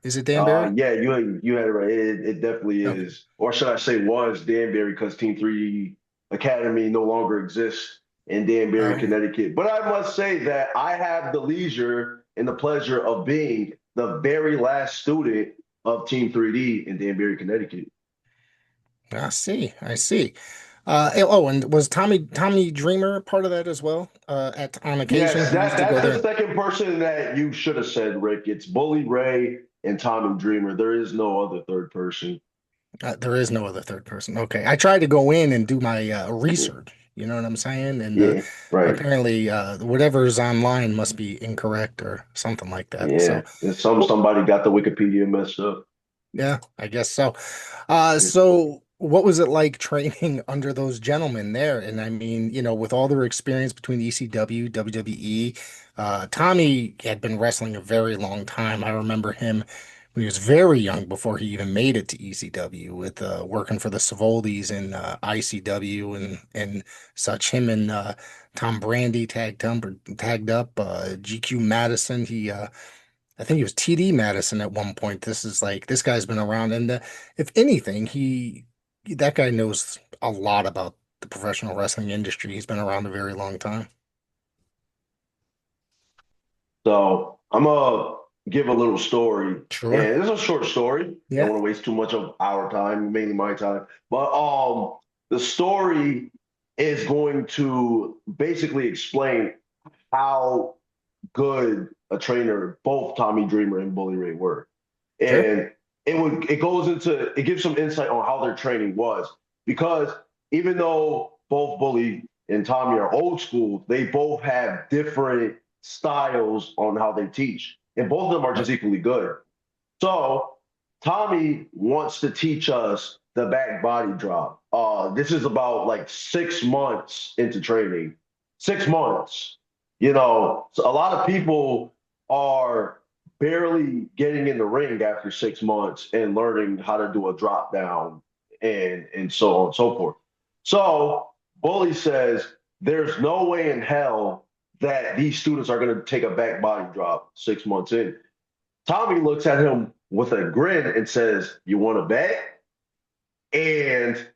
Is it Danbury? Yeah, you had it right. It definitely Okay. is, or should I say, was Danbury because Team Three Academy no longer exists in Danbury, Oh, Connecticut. But I must say that I have the leisure and the pleasure of being the very last student of Team 3D in Danbury, Connecticut. I see. I see. Oh, and was Tommy Dreamer part of that as well? At on occasion, Yes, he used to that's go the there. second person that you should have said, Rick. It's Bully Ray and Tommy Dreamer. There is no other third person. There is no other third person. Okay, I tried to go in and do my research. You know what I'm saying? And Yeah, right. apparently, whatever's online must be incorrect or something like that. Yeah, So, and well, somebody got the Wikipedia messed up. yeah, I guess so. So what was it like training under those gentlemen there? And I mean, with all their experience between ECW, WWE, Tommy had been wrestling a very long time. I remember him He was very young before he even made it to ECW with working for the Savoldis and ICW and such. Him and Tom Brandy tagged up. GQ Madison. I think he was TD Madison at one point. This guy's been around, and if anything, that guy knows a lot about the professional wrestling industry. He's been around a very long time. So I'm gonna give a little story. Sure. And it's a short story. Yeah. Don't want to waste too much of our time, mainly my time. But the story is going to basically explain how good a trainer both Tommy Dreamer and Bully Ray were. Sure. And it gives some insight on how their training was. Because even though both Bully and Tommy are old school, they both have different styles on how they teach. And both of them are just equally good. So Tommy wants to teach us the back body drop. This is about like 6 months into training. 6 months. So a lot of people are barely getting in the ring after 6 months and learning how to do a drop down and so on and so forth. So Bully says there's no way in hell that these students are going to take a back body drop 6 months in. Tommy looks at him with a grin and says, "You want to bet?" And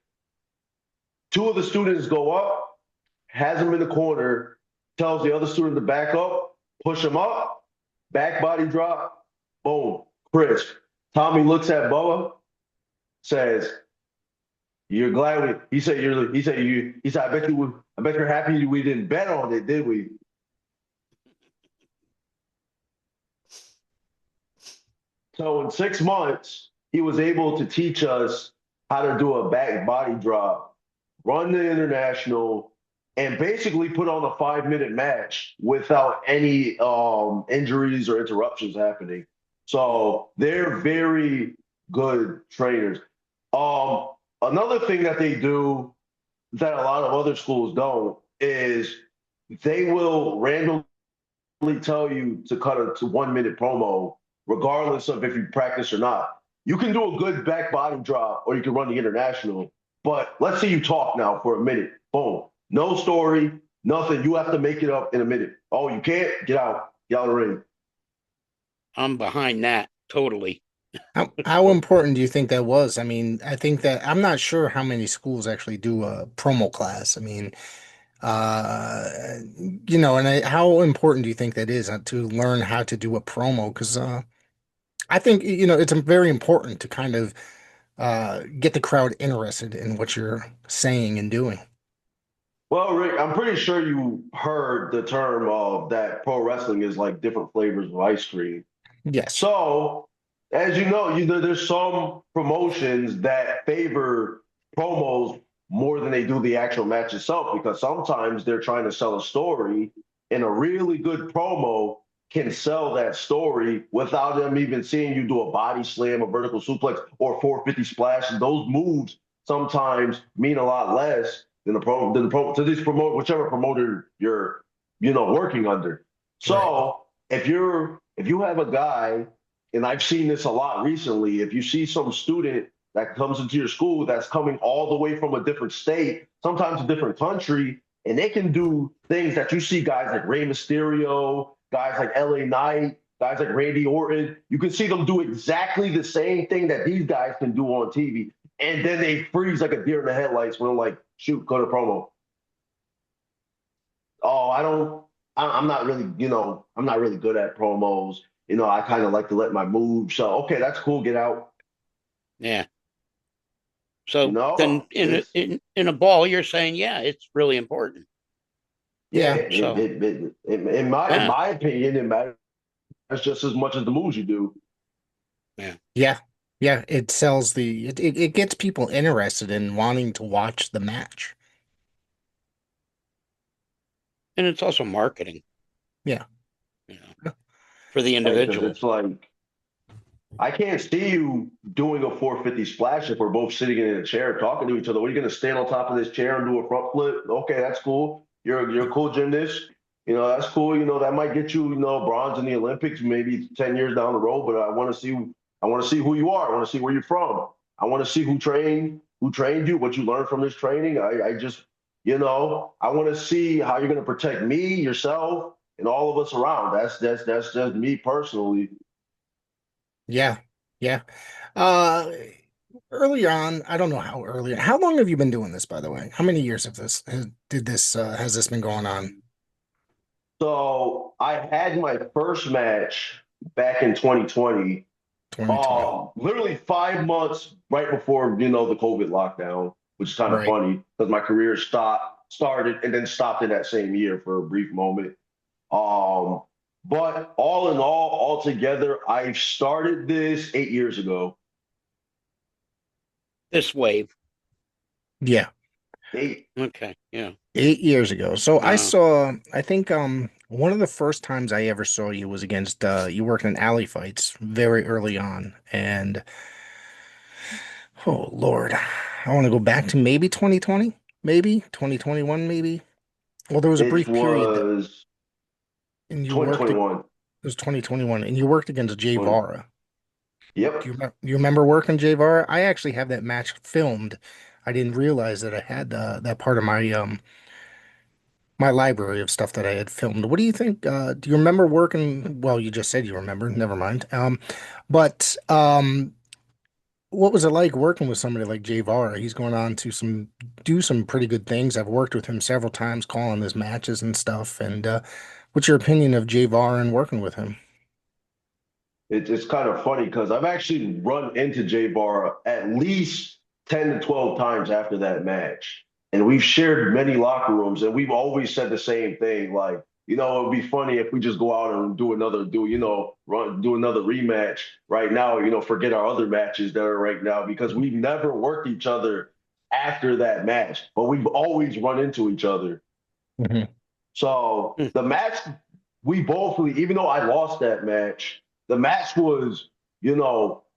two of the students go up, has him in the corner, tells the other student to back up, push him up, back body drop, boom, crisp. Tommy looks at Boa, says, "You're glad he said, I bet you're happy we didn't bet on it, did we?" So in 6 months, he was able to teach us how to do a back body drop, run the international, and basically put on a 5-minute match without any injuries or interruptions happening. So they're very good trainers. Another thing that they do that a lot of other schools don't is they will randomly tell you to cut a 1-minute promo, regardless of if you practice or not. You can do a good back body drop or you can run the international, but let's say you talk now for a minute. Boom. No story, nothing. You have to make it up in a minute. Oh, you can't? Get out. Get out of the ring. I'm behind that totally. How important do you think that was? I mean, I think that I'm not sure how many schools actually do a promo class. I mean, how important do you think that is to learn how to do a promo? Because I think, it's very important to kind of get the crowd interested in what you're saying and doing. Well, Rick, I'm pretty sure you heard the term of that pro wrestling is like different flavors of ice cream. Yes. So, as you know, there's some promotions that favor promos more than they do the actual match itself, because sometimes they're trying to sell a story, and a really good promo can sell that story without them even seeing you do a body slam, a vertical suplex, or 450 splash. And those moves sometimes mean a lot less than whichever promoter you're working under. So if you have a guy, and I've seen this a lot recently, if you see some student that comes into your school that's coming all the way from a different state, sometimes a different country, and they can do things that you see guys like Rey Mysterio, guys like LA Knight, guys like Randy Orton, you can see them do exactly the same thing that these guys can do on TV. And then they freeze like a deer in the headlights when I'm like, shoot, go to promo. Oh, I'm not really good at promos. I kind of like to let my move show. Okay, that's cool. Get out. Yeah. So then in a ball, you're saying, yeah, it's really important. Yeah. In my opinion, it matters just as much as the moves you do. Yeah. Yeah. Yeah. It sells it gets people interested in wanting to watch the match. And it's also marketing. Yeah. For the individual. It's like, I can't see you doing a 450 splash if we're both sitting in a chair talking to each other. Are you going to stand on top of this chair and do a front flip? Okay, that's cool. You're a cool gymnast. That's cool. That might get you, bronze in the Olympics, maybe 10 years down the road. But I want to see I want to see who you are. I want to see where you're from. I want to see who trained you, what you learned from this training. I just, I want to see how you're going to protect me, yourself, and all of us around. That's just me personally. Yeah, yeah. Uh, Early on, I don't know how early. How long have you been doing this, by the way? How many years of this has this been going on? So I had my first match back in 2020. 2020. Literally 5 months right before the COVID lockdown, which is kind of Right. funny because my career started and then stopped in that same year for a brief moment. Um, but all in all, altogether, I started this 8 years ago. This wave. Yeah. Eight. Okay. Yeah. 8 years ago. So Uh, I think one of the first times I ever saw you was against you worked in alley fights very early on. And oh Lord, I want to go back to maybe 2020, maybe 2021, maybe. Well, there was a It brief period that was and you worked it 2021. was 2021 and you worked against Jay 20. Vara. Yep. You remember working Jay Vara? I actually have that match filmed. I didn't realize that I had that part of my library of stuff that I had filmed. What do you think? Do you remember working? Well, you just said you remember. Never mind. But what was it like working with somebody like Jay Vara? He's going on to do some pretty good things. I've worked with him several times, calling his matches and stuff. And what's your opinion of Jay Vara and working with him? It's kind of funny because I've actually run into Jay Bar at least 10 to 12 times after that match. And we've shared many locker rooms and we've always said the same thing. Like, it'd be funny if we just go out and do another rematch right now, forget our other matches that are right now because we've never worked each other after that match, but we've always run into each other. Mhm. So hmm, the match, we both, even though I lost that match, the match was,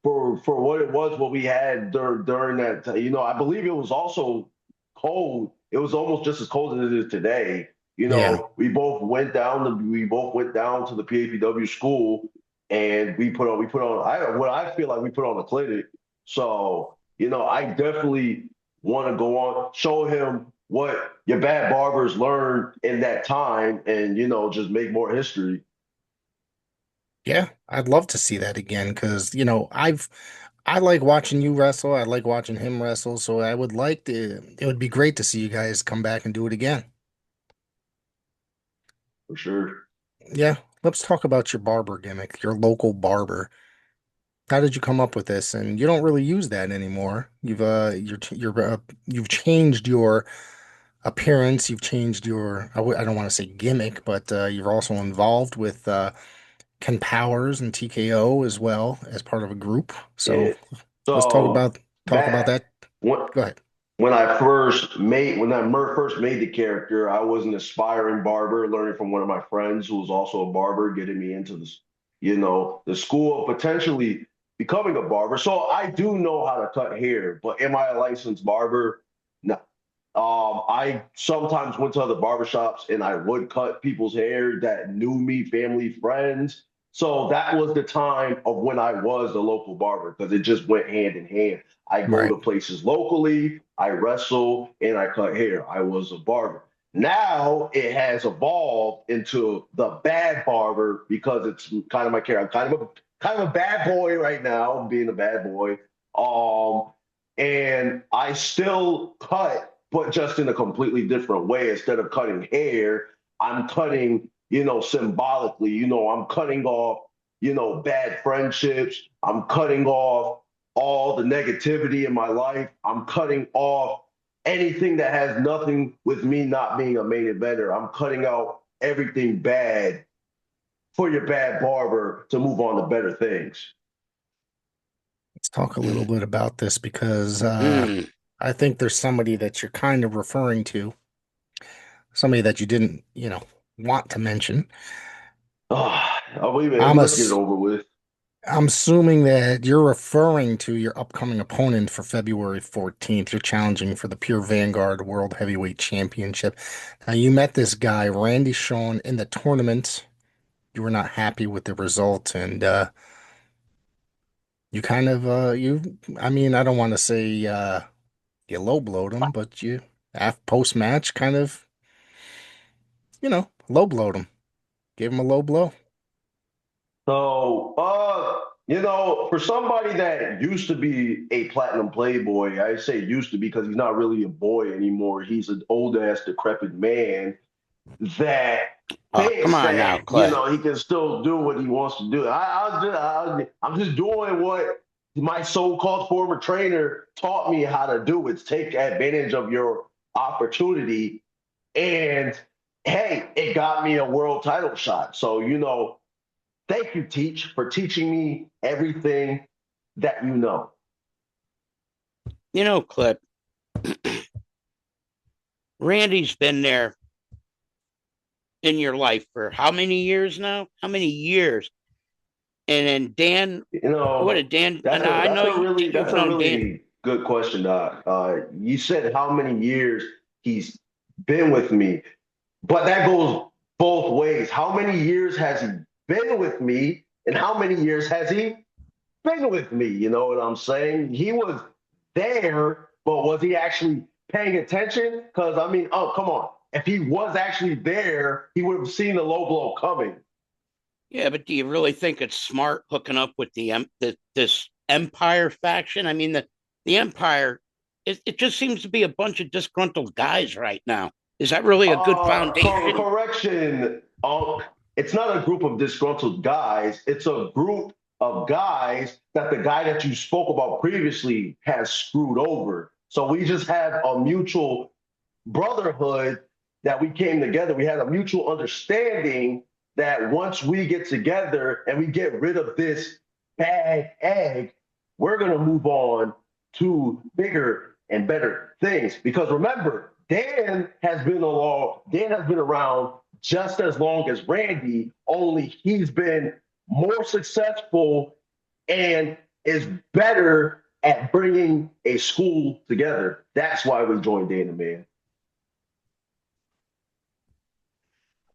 for what it was, what we had during that, I believe it was also cold. It was almost just as cold as it is today. Yeah. We both went down to the PAPW school and I feel like we put on a clinic. So, I definitely want to go on, show him what your bad barbers learned in that time and, just make more history. Yeah, I'd love to see that again because, I like watching you wrestle. I like watching him wrestle. So I would like to, it would be great to see you guys come back and do it again. For sure. Yeah, let's talk about your barber gimmick, your local barber. How did you come up with this? And you don't really use that anymore. You've changed your appearance. You've changed your, I don't want to say gimmick, but you're also involved with Ken Powers and TKO as well as part of a group. So Yeah. let's So talk about back that. when Go ahead. when I first made the character, I was an aspiring barber, learning from one of my friends who was also a barber, getting me into the school of potentially becoming a barber. So I do know how to cut hair, but am I a licensed barber? No. I sometimes went to other barbershops and I would cut people's hair that knew me, family, friends. So that was the time of when I was a local barber because it just went hand in hand. I go Right. to places locally, I wrestle, and I cut hair. I was a barber. Now it has evolved into the bad barber because it's kind of my character. I'm kind of a bad boy right now, being a bad boy. And I still cut, but just in a completely different way. Instead of cutting hair, I'm cutting, symbolically. I'm cutting off, bad friendships. I'm cutting off all the negativity in my life. I'm cutting off anything that has nothing with me not being a main eventer. I'm cutting out everything bad for your bad barber to move on to better things. Let's talk a little bit about this because hmm. I think there's somebody that you're kind of referring to, somebody that you didn't, want to mention. Oh, wait a minute. I'm Let's get it ass over with. I'm assuming that you're referring to your upcoming opponent for February 14th. You're challenging for the Pure Vanguard World Heavyweight Championship. Now, you met this guy, Randy Shawn, in the tournament. You were not happy with the result, and You kind of I mean, I don't want to say you low blowed him, but you after post match kind of, low blowed him. Gave him a low blow. So, for somebody that used to be a platinum playboy, I say used to be because he's not really a boy anymore. He's an old ass decrepit man that Oh, come thinks on now, that Cliff. he can still do what he wants to do. I'm just doing what my so-called former trainer taught me how to do. It's take advantage of your opportunity, and hey, it got me a world title shot. So thank you, Teach, for teaching me everything that you know. Cliff, Randy's been there in your life for how many years now? How many years? And then Dan, what did Dan? That's I know that's you've a known Dan. really good question, Doc. You said how many years he's been with me, but that goes both ways. How many years has he been with me, and how many years has he been with me? You know what I'm saying? He was there, but was he actually paying attention? Because I mean, oh come on, if he was actually there, he would have seen the low blow coming. Yeah, but do you really think it's smart hooking up with this Empire faction? I mean, the Empire, it just seems to be a bunch of disgruntled guys right now. Is that really a good foundation? Correction. It's not a group of disgruntled guys. It's a group of guys that the guy that you spoke about previously has screwed over. So we just have a mutual brotherhood that we came together. We had a mutual understanding that once we get together and we get rid of this bad egg, we're going to move on to bigger and better things. Because remember, Dan has been around just as long as Randy, only he's been more successful and is better at bringing a school together. That's why we joined Dan and Man.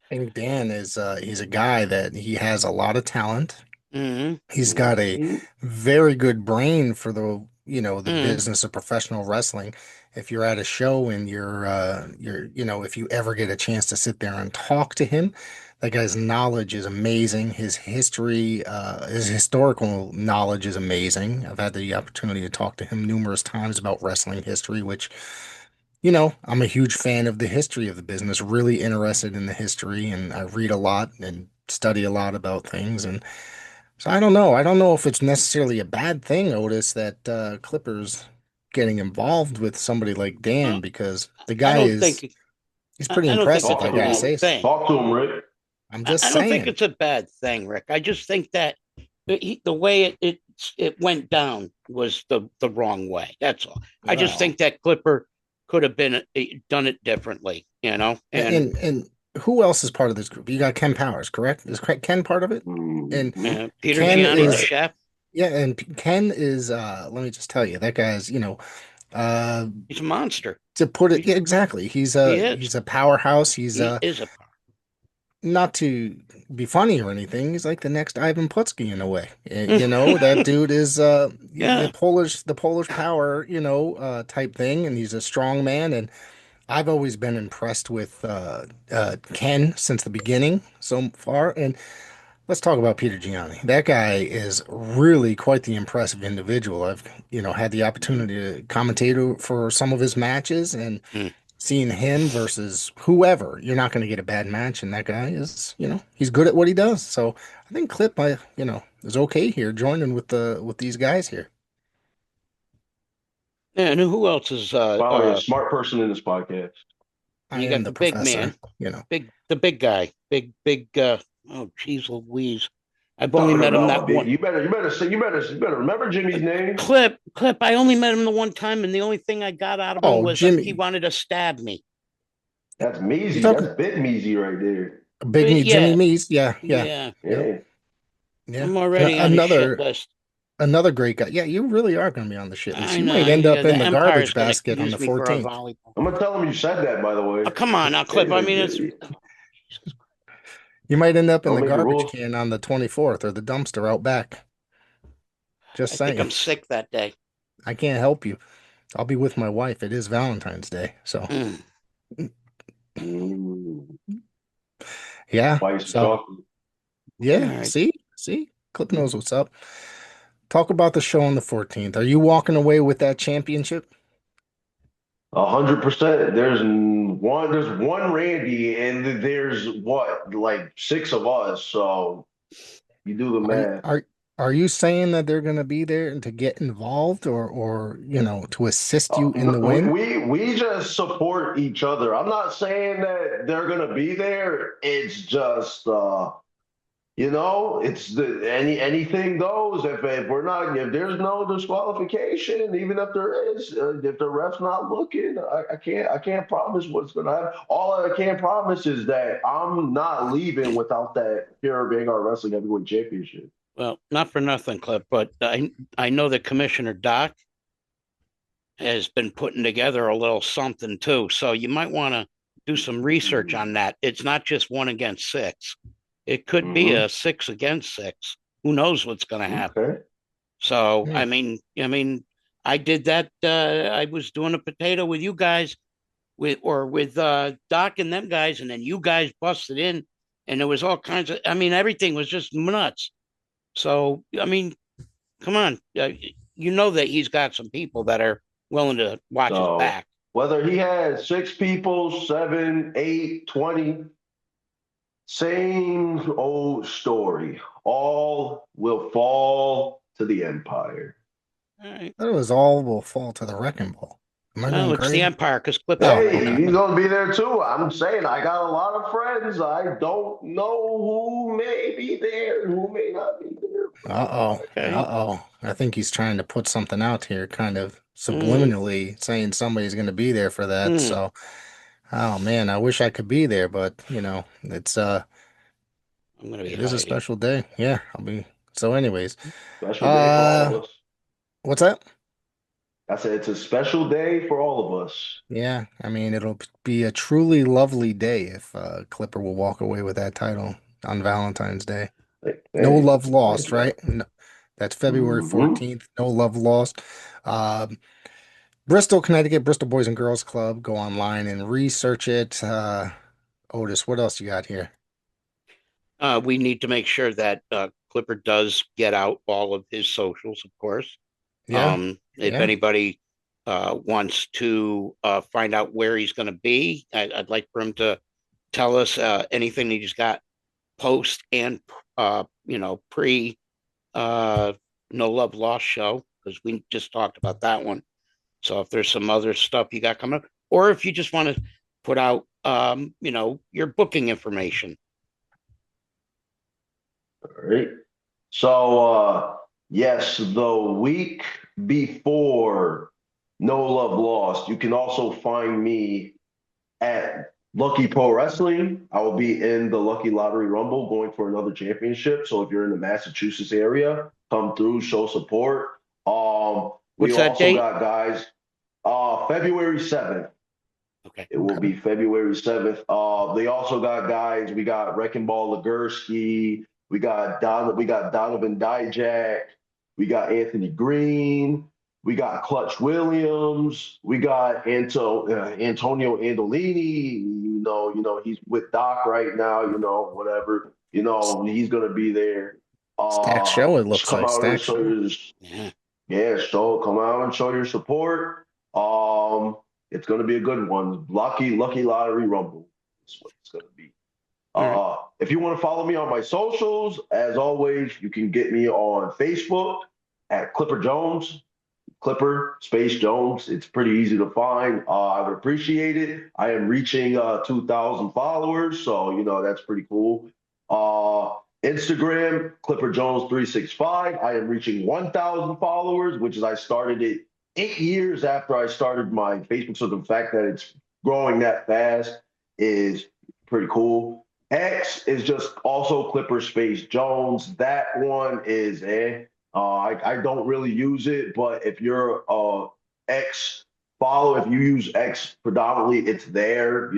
I think Dan is he's a guy that he has a lot of talent. Mm-hmm. He's got a very good brain for the business of professional wrestling. If you're at a show and if you ever get a chance to sit there and talk to him, that guy's knowledge is amazing. His historical knowledge is amazing. I've had the opportunity to talk to him numerous times about wrestling history, which, I'm a huge fan of the history of the business, really interested in the history, and I read a lot and study a lot about things. And so I don't know. I don't know if it's necessarily a bad thing, Otis, that Clippers getting involved with somebody like Dan, Well, because the I guy don't think he's pretty I don't think impressive, it's I a gotta bad say. thing. Talk to him, Rick. I'm I just I don't think saying. it's a bad thing, Rick. I just think that the way it went down was the wrong way. That's all. I just Well, think that Clipper could have been done it differently, and and who else is part of this group? You got Ken Powers, correct? Is Ken part of it? And Peter Ken Gianni, the is chef, yeah, and Ken is let me just tell you, that guy's, uh he's a monster. to put it, He, yeah, exactly. he is. He's a powerhouse. He is a. Not to be funny or anything, he's like the next Ivan Putski in a way. That dude is Yeah. the Polish power, type thing, and he's a strong man. And I've always been impressed with Ken since the beginning so far. And let's talk about Peter Gianni. That guy is really quite the impressive individual. I've, had the opportunity to commentate for some of his matches, and Hmm. seeing him versus whoever, you're not going to get a bad match. And that guy is, he's good at what he does. So I think Clip, is okay here joining with these guys here. Yeah, and who else is Finally, a smart person in this podcast. I you am got the the big professor, man, the big guy, big oh geez Louise. I've only Talking met him about that one. you better remember Jimmy's name. Clip. I only met him the one time, and the only thing I got out of him Oh, was he Jimmy, wanted to stab me. That's you Measy. talking That's Big Measy right there. Big But Me, Jimmy yeah, Meese? Yeah, yeah, yeah, yep, Yeah. yeah. I'm already on his shit Another list. another great guy. Yeah, you really are going to be on the shit list. I You know. might end up The in the Empire's garbage gonna basket on use the me for a 14th. volleyball. I'm gonna tell him you said that, by the way. Oh, come on now, Clip. I mean, it's You might end up in Don't the make the garbage rules. can on the 24th or the dumpster out back. Just I think saying. I'm sick that day. I can't help you. I'll be with my wife. It is Valentine's Day. So, Mm. Mm, yeah. spicy So, chocolate. All yeah. right. See, Clip knows what's up. Talk about the show on the 14th. Are you walking away with that championship? 100%. There's one Randy, and there's what, like six of us. So you do the Are math. are are you saying that they're going to be there and to get involved or to assist you in the win? We just support each other. I'm not saying that they're gonna be there. It's just it's anything goes. If we're not, if there's no disqualification, even if there is, if the ref's not looking, I can't promise what's gonna happen. All I can promise is that I'm not leaving without that pure Vanguard Wrestling Heavyweight Championship. Well, not for nothing, Clip, but I know that Commissioner Doc has been putting together a little something too. So you might want to do some research on that. It's not just 1 against 6. It could be Mm-hmm. a 6 against 6. Who knows what's going to happen? Okay. So Hmm. I did that. I was doing a potato with you guys, with Doc and them guys, and then you guys busted in, and there was all kinds of. Everything was just nuts. So come on, you know that he's got some people that are willing to watch his So back. whether he had six people, seven, eight, 20, same old story. All will fall to the Empire. All right. That was all will fall to the wrecking ball. Am I Well, going it's the crazy? Empire because Clip's Oh, going Hey, to okay. be. he's gonna be there too. I'm saying I got a lot of friends. I don't know who may be there and who may not be there. Uh-oh. Okay. Uh-oh. I think he's trying to put something out here, kind of Mm, subliminally saying somebody's going to be there for that. mm, So, oh man, I wish I could be there, but it's I'm going to be it is a hiding. special day. Yeah, I'll be. So anyways, Special day for all uh of us. what's that? I said it's a special day for all of us. Yeah, I mean, it'll be a truly lovely day if Clipper will walk away with that title on Valentine's Day. No Hey, love thank lost, you. right? No, that's February Mm-hmm. 14th. No love lost. Um, Bristol, Connecticut, Bristol Boys and Girls Club. Go online and research it. Otis, what else you got here? We need to make sure that Clipper does get out all of his socials, of course. Yeah, If yeah. anybody wants to find out where he's going to be, I'd like for him to tell us anything that he's got post and pre No Love Lost show, because we just talked about that one. So if there's some other stuff you got coming up, or if you just want to put out your booking information. All right. So, yes, the week before No Love Lost, you can also find me at Lucky Pro Wrestling. I will be in the Lucky Lottery Rumble going for another championship. So if you're in the Massachusetts area, come through, show support. We What's that also date? got guys, February 7th. Okay. It will be February 7th. They also got guys. We got Wrecking Ball Legursky. We got Donovan Dijak. We got Anthony Green. We got Clutch Williams. We got Antonio Andolini. He's with Doc right now. Whatever. He's gonna be there. Stacked show, it Just looks come like. out and Stacked show show. your Yeah. yeah. So come out and show your support. It's going to be a good one. Lucky Lottery Rumble. That's what it's going to be. All right. If you want to follow me on my socials, as always, you can get me on Facebook at Clipper Jones, Clipper Space Jones. It's pretty easy to find. I would appreciate it. I am reaching 2,000 followers, so that's pretty cool. Instagram, Clipper Jones 365. I am reaching 1,000 followers, which is I started it 8 years after I started my Facebook. So the fact that it's growing that fast is pretty cool. X is just also Clipper Space Jones. That one is I don't really use it, but if you're X if you use X predominantly, it's there.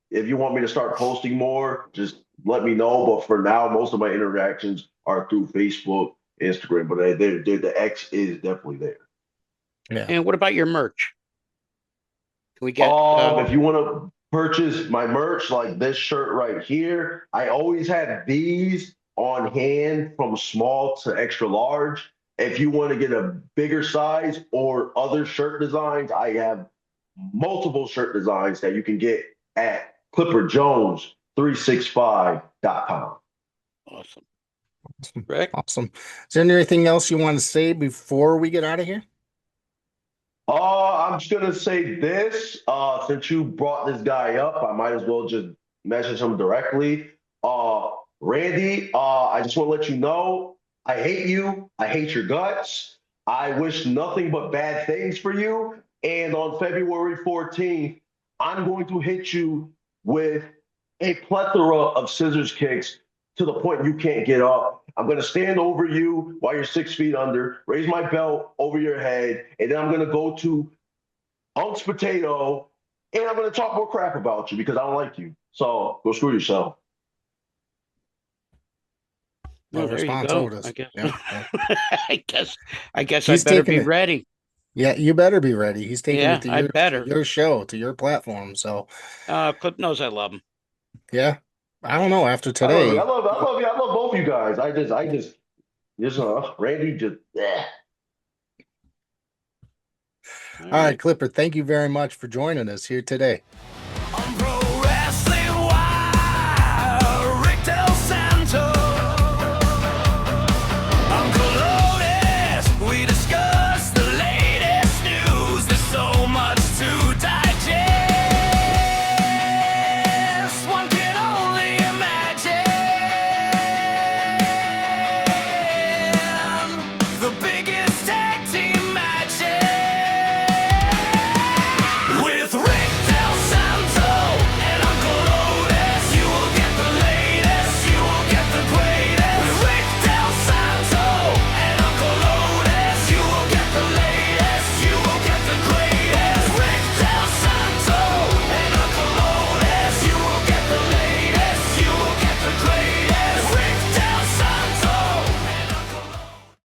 If you want me to start posting more, just let me know. But for now, most of my interactions are through Facebook Instagram, but the X is definitely there. Yeah. And what about your merch? Can we get? If you want to purchase my merch, like this shirt right here, I always have these on hand from small to extra large. If you want to get a bigger size or other shirt designs, I have multiple shirt designs that you can get at clipperjones365.com. Awesome. Rick? Awesome. Is there anything else you want to say before we get out of here? I'm just gonna say this. Since you brought this guy up, I might as well just message him directly. Randy, I just want to let you know I hate you. I hate your guts. I wish nothing but bad things for you. And on February 14th, I'm going to hit you with a plethora of scissors kicks to the point you can't get up. I'm going to stand over you while you're 6 feet under, raise my belt over your head, and then I'm going to go to Unc's Potato, and I'm going to talk more crap about you because I don't like you. So go screw yourself. Well, there you go. I guess. Yeah. I guess He's I better taking be it. ready. Yeah, you better be ready. He's taking Yeah, it to I better. to your show, to your platform. So, Clip knows I love him. yeah, I don't know. After I today, love you. I love both you guys. Randy just, all right, Clipper, thank you very much for joining us here today.